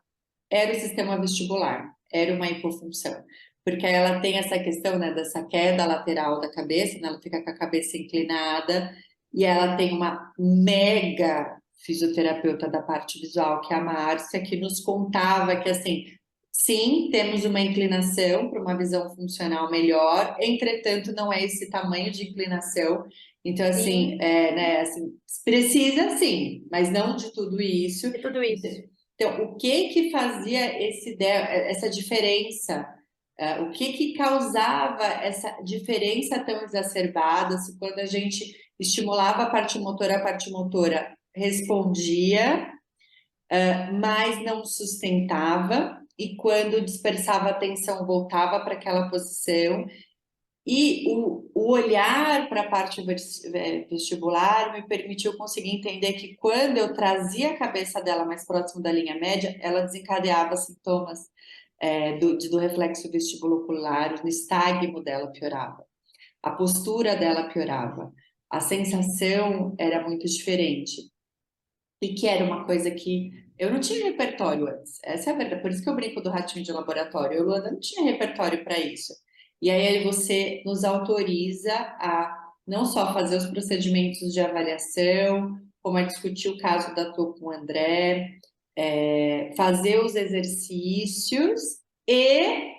era o sistema vestibular, era uma hipofunção. Porque aí ela tem essa questão, né, dessa queda lateral da cabeça, né, ela fica com a cabeça inclinada, e ela tem uma mega fisioterapeuta da parte visual, que é a Márcia, que nos contava que, assim, sim, temos uma inclinação para uma visão funcional melhor, entretanto, não é esse tamanho de inclinação. Então, assim, Sim, né, assim, precisa sim, mas não de tudo isso. é tudo isso. Então, o que que fazia essa diferença? O que que causava essa diferença tão exacerbada? Se quando a gente estimulava a parte motora respondia, mas não sustentava, e quando dispersava a atenção, voltava para aquela posição. E o olhar para a parte vestibular me permitiu conseguir entender que quando eu trazia a cabeça dela mais próximo da linha média, ela desencadeava sintomas do reflexo vestibulocular, o nistagmo dela piorava, a postura dela piorava, a sensação era muito diferente. E que era uma coisa que eu não tinha repertório antes. Essa é a verdade. Por isso que eu brinco do ratinho de laboratório. Eu, Luana, não tinha repertório para isso. E aí você nos autoriza a não só fazer os procedimentos de avaliação, como a discutir o caso da tua com o André, fazer os exercícios e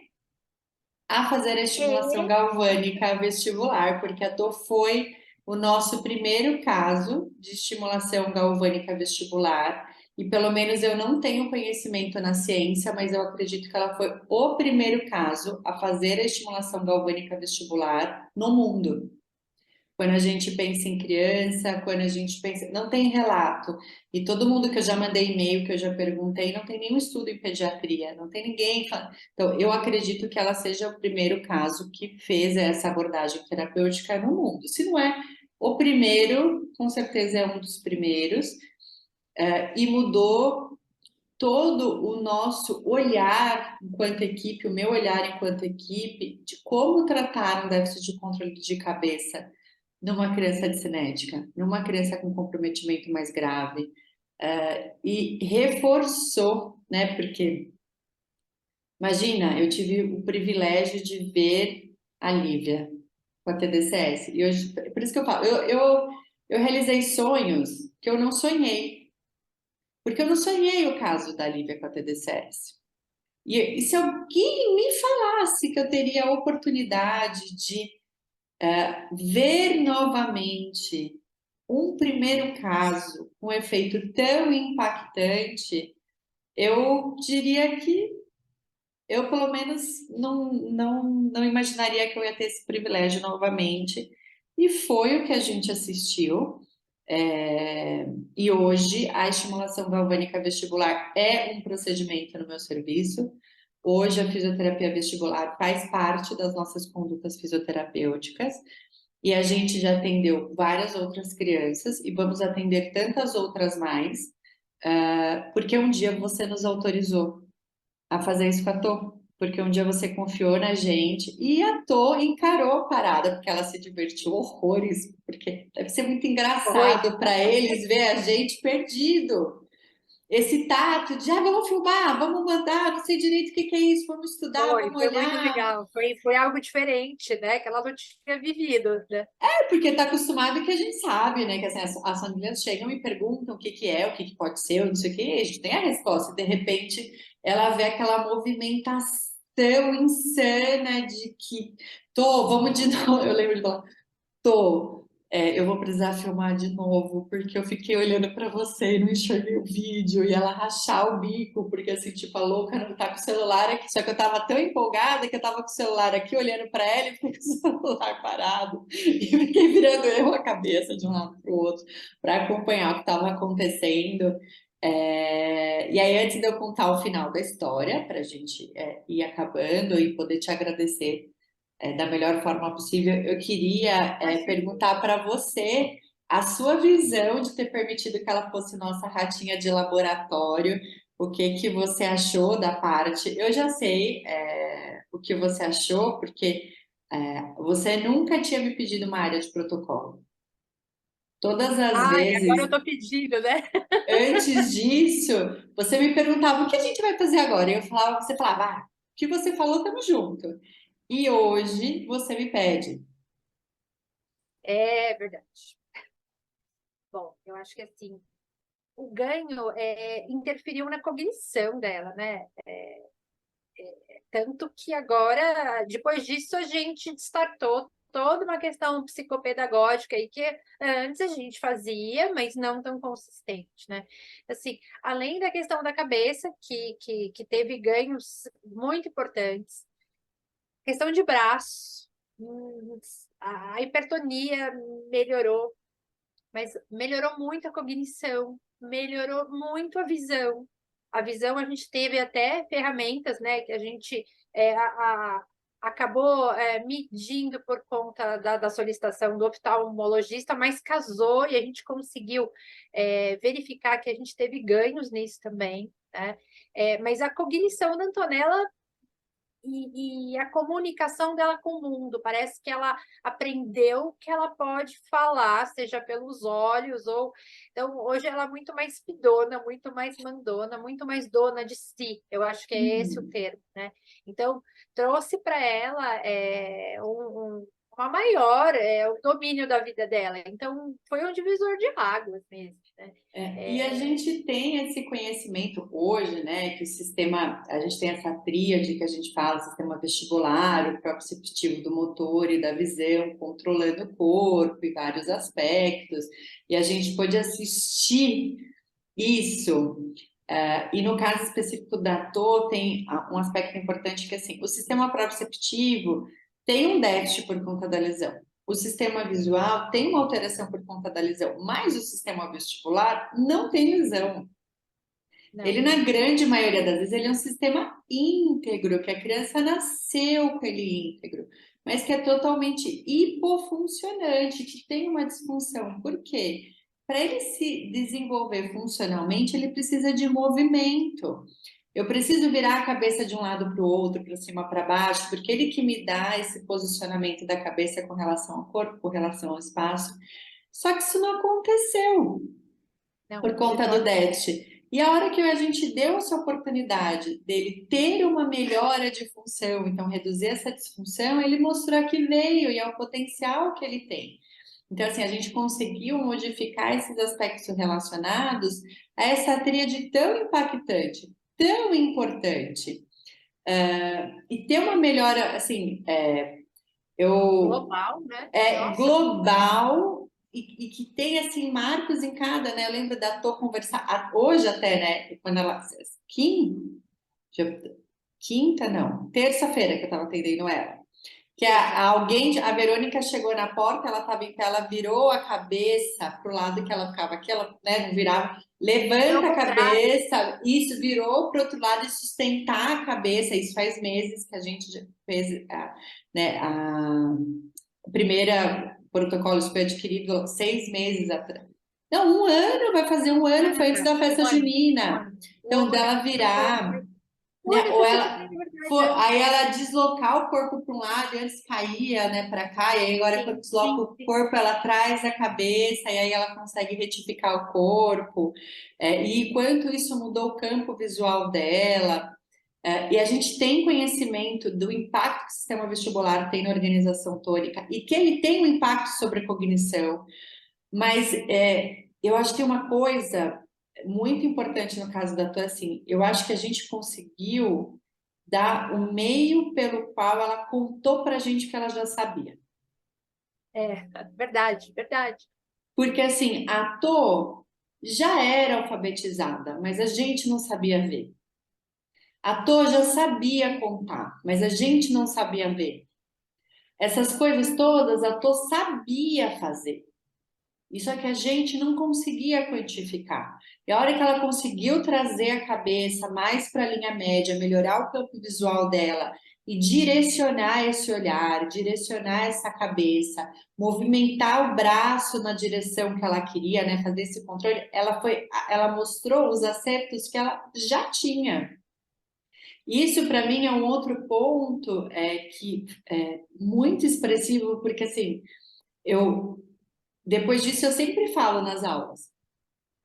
a fazer a estimulação E galvânica vestibular, porque a dor foi o nosso primeiro caso de estimulação galvânica vestibular. E pelo menos eu não tenho conhecimento na ciência, mas eu acredito que ela foi o primeiro caso a fazer a estimulação galvânica vestibular no mundo. Quando a gente pensa em criança, quando a gente pensa. Não tem relato. E todo mundo que eu já mandei e-mail, que eu já perguntei, não tem nenhum estudo em pediatria, não tem ninguém. Então, eu acredito que ela seja o primeiro caso que fez essa abordagem terapêutica no mundo. Se não é o primeiro, com certeza é um dos primeiros, e mudou todo o nosso olhar enquanto equipe, o meu olhar enquanto equipe, de como tratar um déficit de controle de cabeça numa criança discinética, numa criança com comprometimento mais grave, e reforçou, né? Porque, imagina, eu tive o privilégio de ver a Lívia com a TDCS, e hoje, por isso que eu falo, Eu realizei sonhos que eu não sonhei, porque eu não sonhei o caso da Lívia com a TDCS. E se alguém me falasse que eu teria a oportunidade de ver novamente um primeiro caso com um efeito tão impactante, eu diria que eu, pelo menos, não imaginaria que eu ia ter esse privilégio novamente. E foi o que a gente assistiu. E hoje a estimulação galvânica vestibular é um procedimento no meu serviço. Hoje a fisioterapia vestibular faz parte das nossas condutas fisioterapêuticas e a gente já atendeu várias outras crianças e vamos atender tantas outras mais, porque um dia você nos autorizou a fazer isso com a Tô, porque um dia você confiou na gente e a Tô encarou a parada, porque ela se divertiu horrores, porque deve ser muito Foi. engraçado para eles ver a gente perdido. Esse tato de, vamos filmar, vamos mandar, não sei direito o que que é isso, vamos estudar, vamos Foi muito olhar. legal. Foi algo diferente, né? Que ela não tinha vivido, né? É porque tá acostumado que a gente sabe, né? Que assim, as famílias chegam e perguntam o que que é, o que que pode ser, não sei o que, e a gente tem a resposta. E de repente, ela vê aquela movimentação insana de que, tô, vamos de novo. Eu lembro de falar, tô, eu vou precisar filmar de novo, porque eu fiquei olhando para você e não enxerguei o vídeo, e ela rachar o bico, porque assim, tipo, a louca não tá com o celular aqui, só que eu tava tão empolgada que eu tava com o celular aqui olhando para ela e fiquei com o celular parado, e fiquei virando eu a cabeça de um lado para o outro, para acompanhar o que estava acontecendo. E aí, antes de eu contar o final da história, para a gente ir acabando e poder te agradecer da melhor forma possível, eu queria perguntar para você a sua visão de ter permitido que ela fosse nossa ratinha de laboratório, o que que você achou da parte? Eu já sei o que você achou, porque você nunca tinha me pedido uma área de protocolo. Todas as Ai, agora eu vezes tô pedindo, né? antes disso, você me perguntava o que a gente vai fazer agora? E eu falava, você falava, o que você falou, estamos junto. E hoje você me pede. É verdade. Bom, eu acho que assim, o ganho interferiu na cognição dela, né? Tanto que agora, depois disso, a gente startou toda uma questão psicopedagógica aí que antes a gente fazia, mas não tão consistente, né? Assim, além da questão da cabeça, que teve ganhos muito importantes, questão de braço, a hipertonia melhorou, mas melhorou muito a cognição, melhorou muito a visão. A visão a gente teve até ferramentas, né, que a gente acabou medindo por conta da solicitação do oftalmologista, mas casou e a gente conseguiu verificar que a gente teve ganhos nisso também, né? Mas a cognição da Antonella e a comunicação dela com o mundo. Parece que ela aprendeu que ela pode falar, seja pelos olhos ou. Então, hoje ela é muito mais pidona, muito mais mandona, muito mais dona de si. Eu acho que é esse o Uhum. termo, né? Então, trouxe para ela uma maior o domínio da vida dela. Então, foi um divisor de águas mesmo, né? E a É, gente tem esse conhecimento hoje, né, que o sistema, a gente tem essa tríade que a gente fala, sistema vestibular, o proprioceptivo do motor e da visão, controlando o corpo e vários aspectos, e a gente pode assistir isso. E no caso específico da TO, tem um aspecto importante que, assim, o sistema proprioceptivo tem um déficit por conta da lesão. O sistema visual tem uma alteração por conta da lesão, mas o sistema vestibular não tem lesão. Ele, não. na grande maioria das vezes, ele é um sistema íntegro, que a criança nasceu com ele íntegro, mas que é totalmente hipofuncionante, que tem uma disfunção. Por quê? Para ele se desenvolver funcionalmente, ele precisa de movimento. Eu preciso virar a cabeça de um lado para o outro, para cima, para baixo, porque ele que me dá esse posicionamento da cabeça com relação ao corpo, com relação ao espaço. Só que isso não aconteceu Não, por de conta do forma. déficit. E a hora que a gente deu essa oportunidade dele ter uma melhora de função, então reduzir essa disfunção, ele mostrou que veio e é o potencial que ele tem. Então, assim, a gente conseguiu modificar esses aspectos relacionados a essa tríade tão impactante, tão importante. E ter uma melhora, assim, eu Global, né? é Nossa, global e que tem assim marcos em cada, né? Eu lembro da Tô conversar hoje até, né? Quando ela quinta, não, terça-feira que eu estava atendendo ela. Que exato. alguém, a Verônica chegou na porta, ela estava em pé, ela virou a cabeça pro lado que ela ficava aqui, ela, né, não virava, É o levanta a contrário. cabeça, isso virou pro outro lado e sustentar a cabeça. Isso faz meses que a gente já fez, né, a primeira protocolo foi adquirido 6 meses atrás. Não, um ano, vai fazer um ano, foi antes da festa Um junina. ano. Então, Olha, dela então foi virar, né? olha, Ou festa ela junina, é verdade. aí ela deslocar o corpo para um lado, e antes caía, né, para cá, e aí agora quando Sim, desloca sim, o sim. corpo, ela traz a cabeça, e aí ela consegue retificar o corpo. E quanto isso mudou o campo visual dela. E a gente tem conhecimento do impacto que o sistema vestibular tem na organização tônica e que ele tem um impacto sobre a cognição, mas eu acho que tem uma coisa muito importante no caso da tua, assim, eu acho que a gente conseguiu dar o meio pelo qual ela contou para a gente que ela já sabia. É, verdade, verdade. Porque, assim, a Tô já era alfabetizada, mas a gente não sabia ver. A Tô já sabia contar, mas a gente não sabia ver. Essas coisas todas a Tô sabia fazer. Isso é que a gente não conseguia quantificar. E a hora que ela conseguiu trazer a cabeça mais para a linha média, melhorar o campo visual dela e direcionar esse olhar, direcionar essa cabeça, movimentar o braço na direção que ela queria, né, fazer esse controle, ela mostrou os acertos que ela já tinha. Isso para mim é um outro ponto que é muito expressivo, porque assim, eu depois disso, eu sempre falo nas aulas.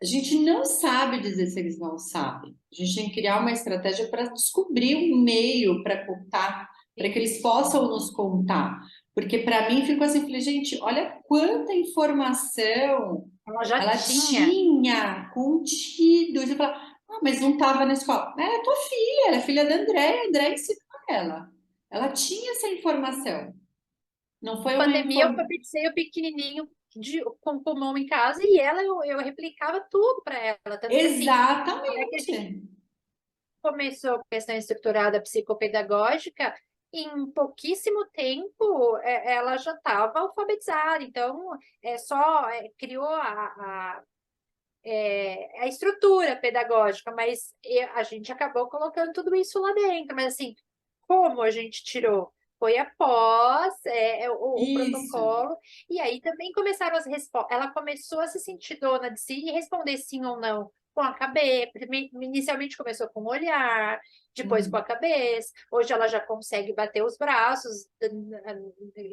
A gente não sabe dizer se eles não sabem. A gente tem que criar uma estratégia para descobrir um meio para contar, para que eles possam nos contar. Porque para mim ficou assim, falei, gente, olha quanta informação Ela já ela tinha. tinha contido. E você fala, mas não estava na escola. É tua filha, ela é filha da Andréia, a Andréia ensinou ela. Ela tinha essa informação. Não foi uma Pandemia, eu informação. alfabetizei o pequenininho com pulmão em casa e eu replicava tudo para ela. Tanto que, assim, a hora que a gente Exatamente. começou a questão estruturada psicopedagógica, em pouquíssimo tempo ela já estava alfabetizada. Então, criou a estrutura pedagógica, mas a gente acabou colocando tudo isso lá dentro. Mas, assim, como a gente tirou? Foi após o Isso. protocolo, e aí também começaram as respostas. Ela começou a se sentir dona de si e responder sim ou não com a cabeça. Inicialmente começou com o olhar, depois com a Uhum. cabeça. Hoje ela já consegue bater os braços,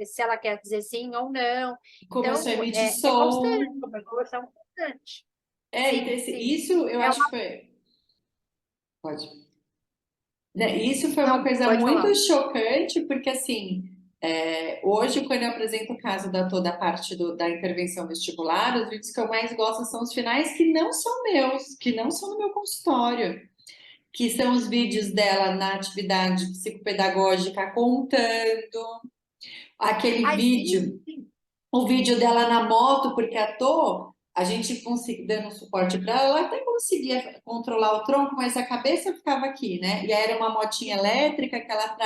se ela quer dizer sim ou não. Começou a Então, emitir é som. constante, uma evolução constante. Então Sim, sim. isso eu É acho que uma. foi. Pode. Né, isso foi uma Não, coisa pode muito falar. chocante, porque assim, hoje, quando eu apresento o caso da toda a parte da intervenção vestibular, os vídeos que eu mais gosto são os finais que não são meus, que não são no meu consultório, que são os vídeos dela na atividade psicopedagógica contando, aquele Ai, sim, vídeo. sim. O vídeo dela na moto, porque a gente conseguia, dando suporte para ela, ela até conseguia controlar o tronco, mas a cabeça ficava aqui, né? E aí era uma motinha elétrica que ela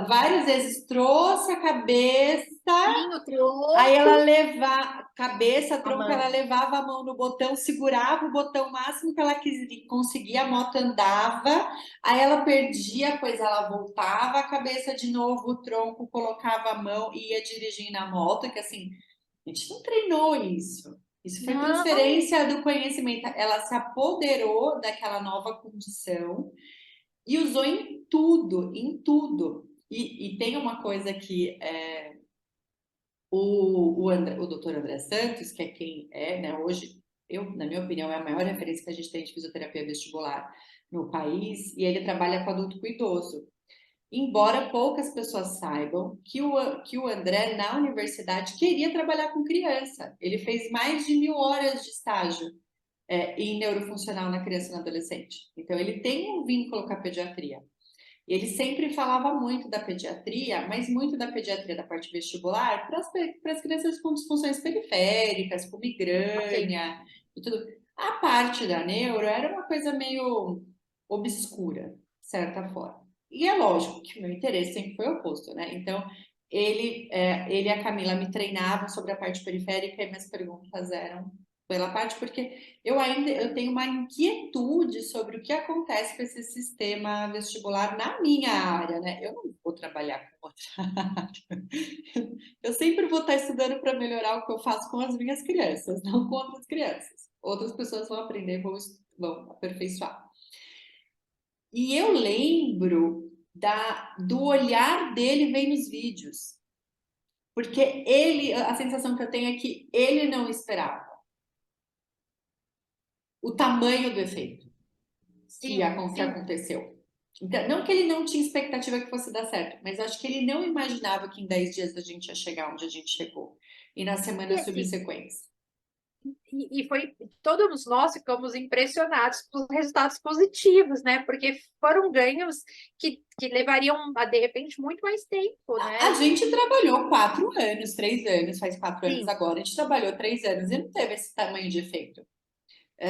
várias vezes trouxe a cabeça, Sim, o aí ela tronco, levava, cabeça, a tronco, ela mão. levava a mão no botão, segurava o botão máximo que ela conseguia, a moto andava, aí ela perdia, pois ela voltava a cabeça de novo, o tronco, colocava a mão e ia dirigindo a moto, que assim, a gente não treinou isso. Isso foi Não, transferência do conhecimento. Ela se apoderou daquela nova condição e usou em tudo, em tudo. E tem uma coisa que o doutor André Santos, que é quem é, né, hoje, na minha opinião, é a maior referência que a gente tem de fisioterapia vestibular no país, e ele trabalha com adulto com idoso. embora poucas pessoas saibam que o André, na universidade, queria trabalhar com criança. Ele fez mais de 1.000 horas de estágio em neurofuncional na criança e no adolescente. Então, ele tem um vínculo com a pediatria. Ele sempre falava muito da pediatria, mas muito da pediatria da parte vestibular para as crianças com disfunções periféricas, com Ok. migrânia e tudo. A parte da neuro era uma coisa meio obscura, de certa forma. E é lógico que o meu interesse sempre foi oposto, né? Então, ele e a Camila me treinavam sobre a parte periférica e minhas perguntas eram pela parte, porque eu tenho uma inquietude sobre o que acontece com esse sistema vestibular na minha área, né? Eu não vou trabalhar com outra área. Eu sempre vou estar estudando para melhorar o que eu faço com as minhas crianças, não com outras crianças. Outras pessoas vão aprender, vão aperfeiçoar. E eu lembro do olhar dele vem nos vídeos, porque a sensação que eu tenho é que ele não esperava o tamanho do efeito Sim, que sim. aconteceu. Então, não que ele não tinha expectativa que fosse dar certo, mas acho que ele não imaginava que em 10 dias a gente ia chegar onde a gente chegou. E nas E semanas assim, subsequentes. foi, todos nós ficamos impressionados com os resultados positivos, né? Porque foram ganhos que levariam, de repente, muito mais tempo, A né? gente trabalhou 4 anos, 3 anos, faz 4 anos Sim. agora, a gente trabalhou 3 anos e não teve esse tamanho de efeito.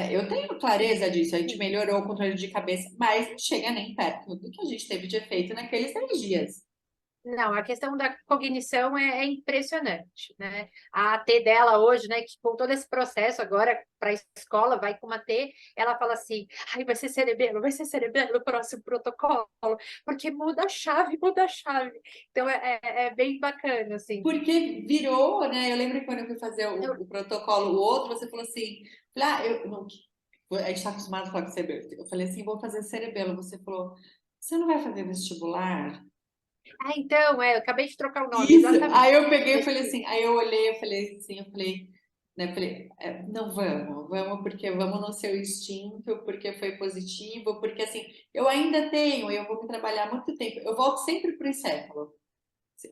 Eu tenho clareza disso, a gente Sim. melhorou o controle de cabeça, mas não chega nem perto do que a gente teve de efeito naqueles 10 dias. Não, a questão da cognição é impressionante, né? A T dela hoje, né, que com todo esse processo agora para a escola, vai com uma T, ela fala assim, ai, vai ser cerebelo o próximo protocolo, porque muda a chave, muda a chave. Então é bem bacana, assim. Porque virou, né? Eu lembro que quando eu fui fazer o protocolo, o outro, você falou assim, eu não, a gente está acostumado a falar com cerebelo. Eu falei assim, vou fazer cerebelo. Você falou, você não vai fazer vestibular? Ah, então, eu acabei de trocar o nome, Isso. Aí exatamente. eu peguei e falei Esse- assim, aí eu olhei, eu falei assim, né? Não vamos porque vamos no seu instinto, porque foi positivo, porque assim, eu ainda tenho, eu vou me trabalhar muito tempo. Eu volto sempre pro encéfalo.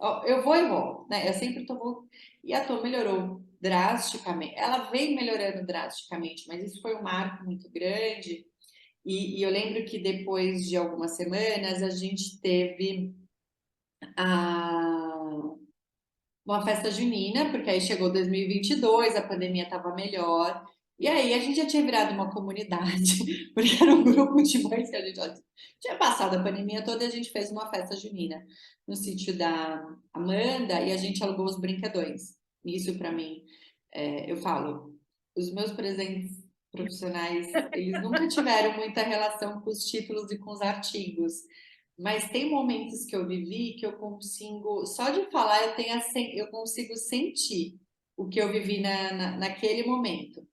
Ó, eu vou e volto, né? Eu sempre tô. E a Tô melhorou drasticamente. Ela vem melhorando drasticamente, mas isso foi um marco muito grande. E eu lembro que depois de algumas semanas a gente teve a, uma festa junina, porque aí chegou 2022, a pandemia estava melhor. E aí a gente já tinha virado uma comunidade, porque era um grupo de mães que a gente já tinha passado a pandemia toda e a gente fez uma festa junina no sítio da Amanda e a gente alugou os brinquedões. Isso para mim, eu falo, os meus presentes profissionais, eles nunca tiveram muita relação com os títulos e com os artigos. Mas tem momentos que eu vivi que eu consigo, só de falar, eu consigo sentir o que eu vivi naquele momento.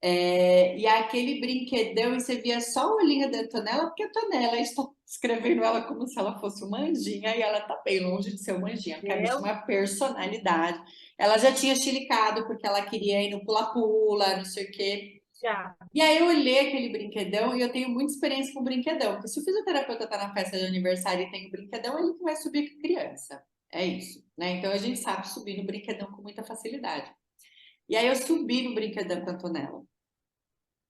E aquele brinquedão, e você via só o olhinho da Antonella, porque a Antonella está escrevendo ela como se ela fosse uma anjinha, e ela tá bem longe de ser uma anjinha, porque a bicha Eu tinha uma personalidade. Ela já tinha chilicado porque ela queria ir no pula-pula, não sei o quê. já. E aí eu olhei aquele brinquedão e eu tenho muita experiência com brinquedão, porque se o fisioterapeuta tá na festa de aniversário e tem o brinquedão, ele que vai subir com a criança. É isso, né? Então a gente sabe subir no brinquedão com muita facilidade. E aí eu subi no brinquedão com a Antonella.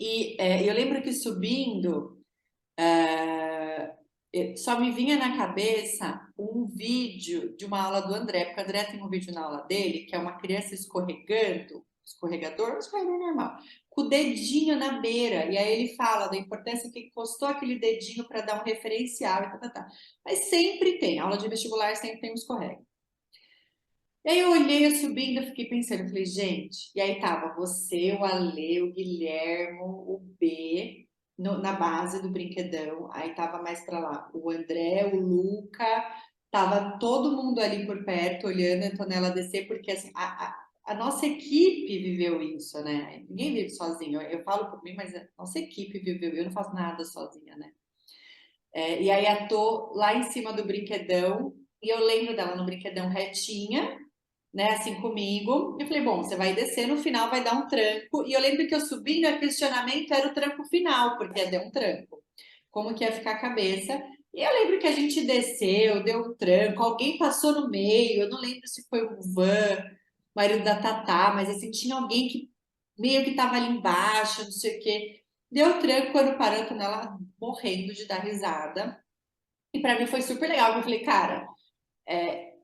E eu lembro que subindo, só me vinha na cabeça um vídeo de uma aula do André, porque o André tem um vídeo na aula dele, que é uma criança escorregando, escorregador, um escorregador normal, com o dedinho na beira. E aí ele fala da importância que encostou aquele dedinho para dar um referencial e tá, tá, tá. Mas sempre tem, aula de vestibular sempre tem um escorrega. E aí eu olhei eu subindo, eu fiquei pensando, eu falei, gente, e aí tava você, o Ale, o Guilhermo, o B, na base do brinquedão, aí tava mais pra lá o André, o Luca, tava todo mundo ali por perto, olhando a Antonella descer, porque assim, a nossa equipe viveu isso, né? Ninguém vive sozinho, eu falo por mim, mas a nossa equipe viveu, eu não faço nada sozinha, né? E aí eu tô lá em cima do brinquedão, e eu lembro dela no brinquedão retinha, né, assim comigo. Eu falei, bom, você vai descer, no final vai dar um tranco. E eu lembro que eu subi, o questionamento era o tranco final, porque ia dar um tranco. Como que ia ficar a cabeça? E eu lembro que a gente desceu, deu um tranco, alguém passou no meio, eu não lembro se foi o Van, marido da Tatá, mas assim, tinha alguém que meio que tava ali embaixo, não sei o quê. Deu tranco quando parou, eu tô nela morrendo de dar risada. E pra mim foi super legal, porque eu falei, cara,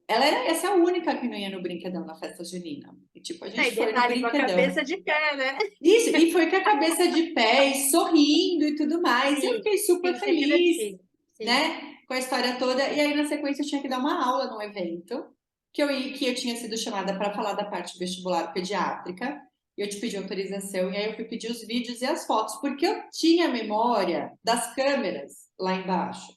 ela era essa a única que não ia no brinquedão na festa junina. E tipo, a E gente foi no detalhe, com a brinquedão. cabeça de pé, né? Isso, e foi com a cabeça de pé, e sorrindo e tudo mais. E eu Sim, fiquei super sim, que é feliz, divertido. Sim. né, com a história toda. E aí, na sequência, eu tinha que dar uma aula no evento, que eu tinha sido chamada para falar da parte vestibular pediátrica. E eu te pedi autorização, e aí eu fui pedir os vídeos e as fotos, porque eu tinha memória das câmeras lá embaixo.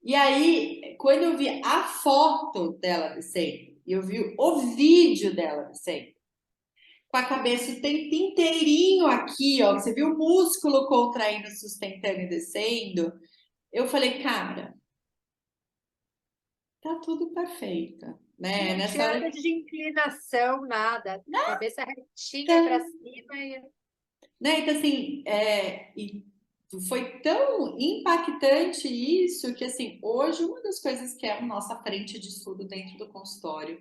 E aí, quando eu vi a foto dela descendo, e eu vi o vídeo dela descendo, com a cabeça o tempo inteirinho aqui, ó. Você viu o músculo contraindo, sustentando e descendo. Eu falei, cara, tá tudo perfeito, né? Não Nessa tinha hora, nada de inclinação, nada. Cabeça retinha para nada, cima e né? Então, assim, e foi tão impactante isso que, assim, hoje uma das coisas que é a nossa frente de estudo dentro do consultório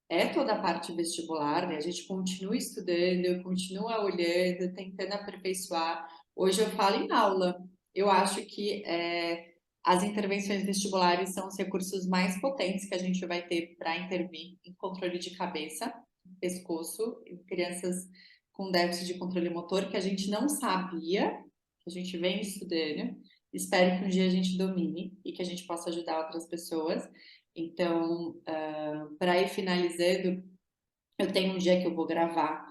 é toda a parte vestibular, né? A gente continua estudando, continua olhando, tentando aperfeiçoar. Hoje eu falo em aula. Eu acho que as intervenções vestibulares são os recursos mais potentes que a gente vai ter para intervir em controle de cabeça, pescoço, em crianças com déficit de controle motor, que a gente não sabia, que a gente vem estudando. Espero que um dia a gente domine e que a gente possa ajudar outras pessoas. Então, para ir finalizando, eu tenho um dia que eu vou gravar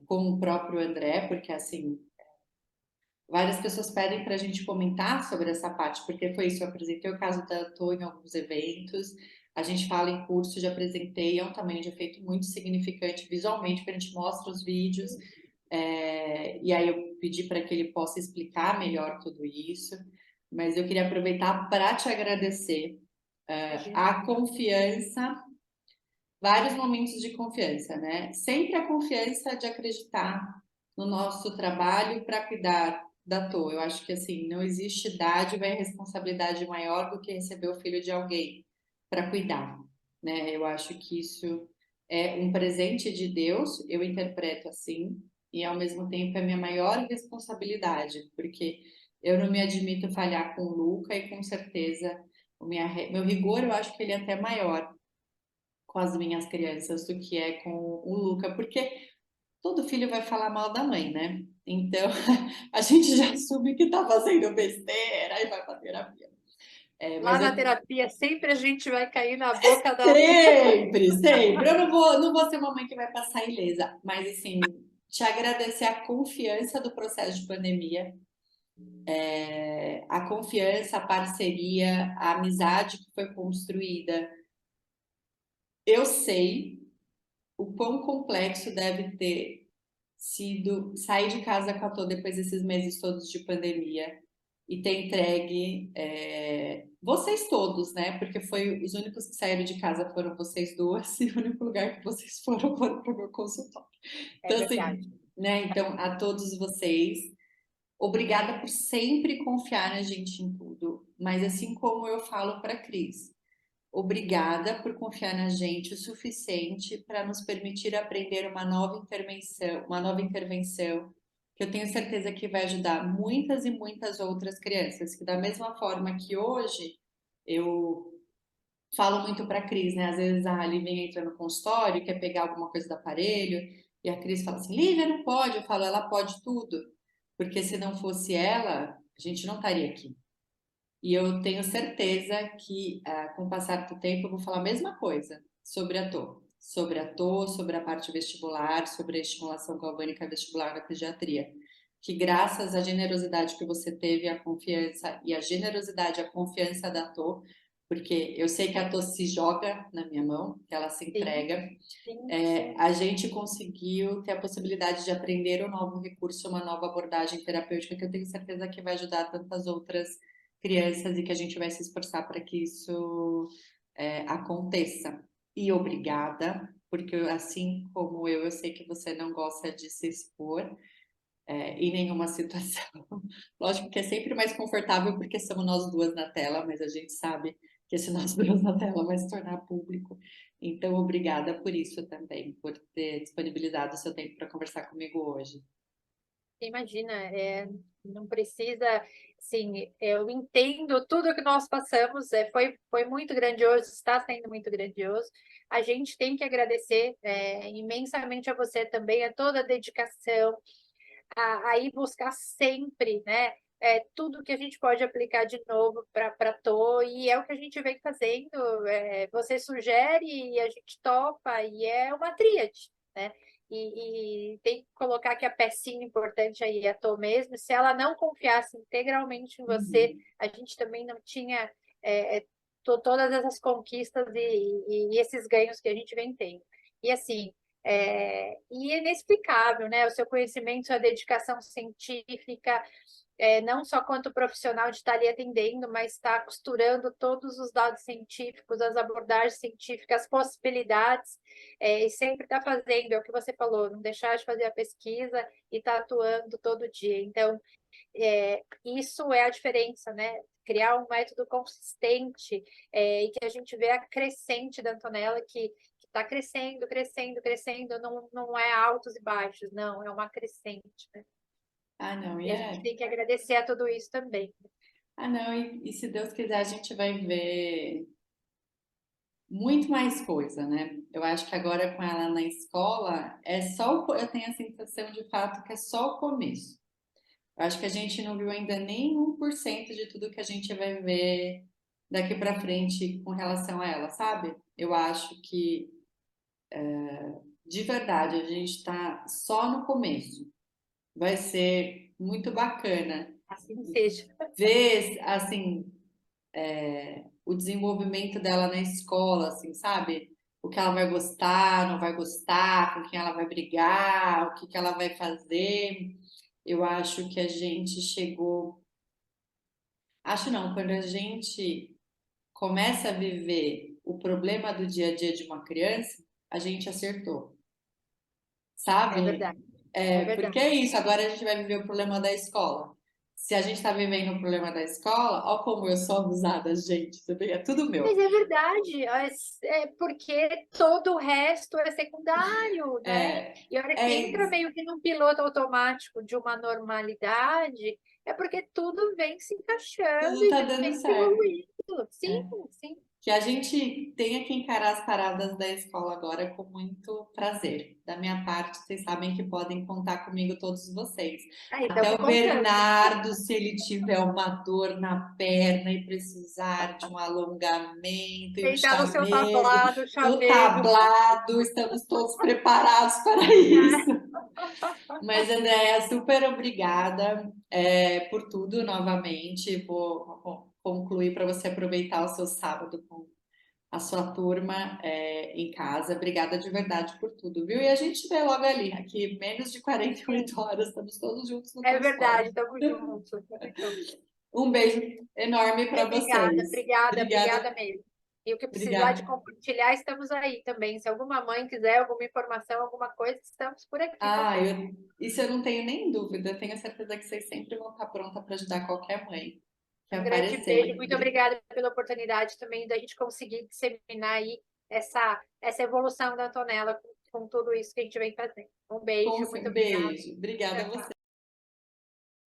com o próprio André, porque assim, várias pessoas pedem para a gente comentar sobre essa parte, porque foi isso, eu apresentei o caso da Tô em alguns eventos, a gente fala em curso, já apresentei, é um tamanho de efeito muito significante visualmente, porque a gente mostra os vídeos, e aí eu pedi para que ele possa explicar melhor tudo isso, mas eu queria aproveitar para te agradecer imagina. a confiança, vários momentos de confiança, né? Sempre a confiança de acreditar no nosso trabalho para cuidar da toa. Eu acho que assim, não existe dádiva e responsabilidade maior do que receber o filho de alguém para cuidar, né? Eu acho que isso é um presente de Deus, eu interpreto assim, e ao mesmo tempo é minha maior responsabilidade, porque eu não me admito falhar com o Luca e com certeza meu rigor eu acho que ele é até maior com as minhas crianças do que é com o Luca, porque todo filho vai falar mal da mãe, né? Então a gente já assume que tá fazendo besteira e vai pra terapia. Lá Mas na eu terapia, sempre a gente vai cair na boca da. sempre, sempre. Eu não vou ser uma mãe que vai passar ilesa, mas assim, te agradecer a confiança do processo de pandemia, a confiança, a parceria, a amizade que foi construída. Eu sei o quão complexo deve ter sido sair de casa com a Tô depois desses meses todos de pandemia e ter entregue vocês todos, né? Porque foi os únicos que saíram de casa foram vocês duas e o único lugar que vocês foram foi para o meu consultório. É Então, verdade. assim, né? Então, a todos vocês, obrigada por sempre confiar na gente em tudo. Mas assim como eu falo para a Cris, obrigada por confiar na gente o suficiente para nos permitir aprender uma nova intervenção, que eu tenho certeza que vai ajudar muitas e muitas outras crianças, que da mesma forma que hoje eu falo muito para a Cris, né? Às vezes a Lívia entra no consultório, quer pegar alguma coisa do aparelho, e a Cris fala assim: Lívia, não pode. Eu falo: ela pode tudo, porque se não fosse ela, a gente não estaria aqui. E eu tenho certeza que, com o passar do tempo, eu vou falar a mesma coisa sobre a TO, sobre a parte vestibular, sobre a estimulação galvânica vestibular na pediatria. Que graças à generosidade que você teve, a confiança e a generosidade, a confiança da TO, porque eu sei que a TO se joga na minha mão, que ela se Sim, entrega, sim, sim. a gente conseguiu ter a possibilidade de aprender um novo recurso, uma nova abordagem terapêutica que eu tenho certeza que vai ajudar tantas outras crianças e que a gente vai se esforçar para que isso aconteça. E obrigada, porque assim como eu sei que você não gosta de se expor, em nenhuma situação. Lógico que é sempre mais confortável porque somos nós duas na tela, mas a gente sabe que esse nós duas na tela vai se tornar público. Então, obrigada por isso também, por ter disponibilizado o seu tempo para conversar comigo hoje. Imagina, não precisa, sim, eu entendo tudo que nós passamos, foi muito grandioso, está sendo muito grandioso. A gente tem que agradecer imensamente a você também, a toda a dedicação, a ir buscar sempre, né? Tudo que a gente pode aplicar de novo para Tô, e é o que a gente vem fazendo. Você sugere e a gente topa, e é uma tríade, né? E tem que colocar que a pecinha importante aí é a Tô mesmo. Se ela não confiasse integralmente em você, Uhum. a gente também não tinha todas essas conquistas e esses ganhos que a gente vem tendo. E assim, e é inexplicável, né? O seu conhecimento, sua dedicação científica, não só quanto profissional de estar ali atendendo, mas está costurando todos os dados científicos, as abordagens científicas, as possibilidades, e sempre está fazendo, é o que você falou, não deixar de fazer a pesquisa e estar atuando todo dia. Então, isso é a diferença, né? Criar um método consistente, e que a gente vê a crescente da Antonella, que está crescendo, crescendo, crescendo, não é altos e baixos, não, é uma crescente, né? Ah, não, E a gente tem que agradecer a tudo isso também. Ah, não, e se Deus quiser, a gente vai ver muito mais coisa, né? Eu acho que agora com ela na escola, eu tenho a sensação de fato que é só o começo. Eu acho que a gente não viu ainda nem 1% de tudo que a gente vai ver daqui para frente com relação a ela, sabe? Eu acho que, de verdade, a gente está só no começo. Vai ser muito bacana Assim seja. ver, assim, o desenvolvimento dela na escola, assim, sabe? O que ela vai gostar, não vai gostar, com quem ela vai brigar, o que que ela vai fazer. Eu acho que a gente chegou. Acho não, quando a gente começa a viver o problema do dia a dia de uma criança, a gente acertou, É sabe? verdade, é Porque verdade. é isso, agora a gente vai viver o problema da escola. Se a gente está vivendo o problema da escola, ó como eu sou abusada, gente, sabia? É tudo Mas meu. é verdade, porque todo o resto é secundário, né? É, E a hora que é entra isso. meio que num piloto automático de uma normalidade, é porque tudo vem se encaixando Tudo e tá dando vem certo. evoluindo. Sim, sim. Que a gente tenha que encarar as paradas da escola agora com muito prazer. Da minha parte, vocês sabem que podem contar comigo todos vocês. Aí, Até estamos o contando. Bernardo, se ele tiver uma dor na perna e precisar de um alongamento e um Deitar no seu chamego, tablado, no chamego. tablado, estamos todos preparados para isso. Mas, Andréia, super obrigada por tudo novamente. Vou concluir para você aproveitar o seu sábado com a sua turma em casa. Obrigada de verdade por tudo, viu? E a gente se vê logo ali, aqui menos de Sim, 48 horas, estamos todos juntos no é verdade, consultório. estamos juntos. Um beijo enorme para Obrigada, vocês. obrigada, Obrigada, obrigada mesmo. E o que precisar de obrigada. compartilhar, estamos aí também. Se alguma mãe quiser alguma informação, alguma coisa, estamos por aqui Ah, também. isso eu não tenho nem dúvida. Tenho certeza que vocês sempre vão estar pronta para ajudar qualquer mãe que Um grande beijo, aparecer. muito obrigada pela oportunidade também da gente conseguir disseminar aí essa evolução da Antonella com tudo isso que a gente vem fazendo. Um beijo, muito Um obrigada. beijo. Obrigada Tchau, a você. tchau.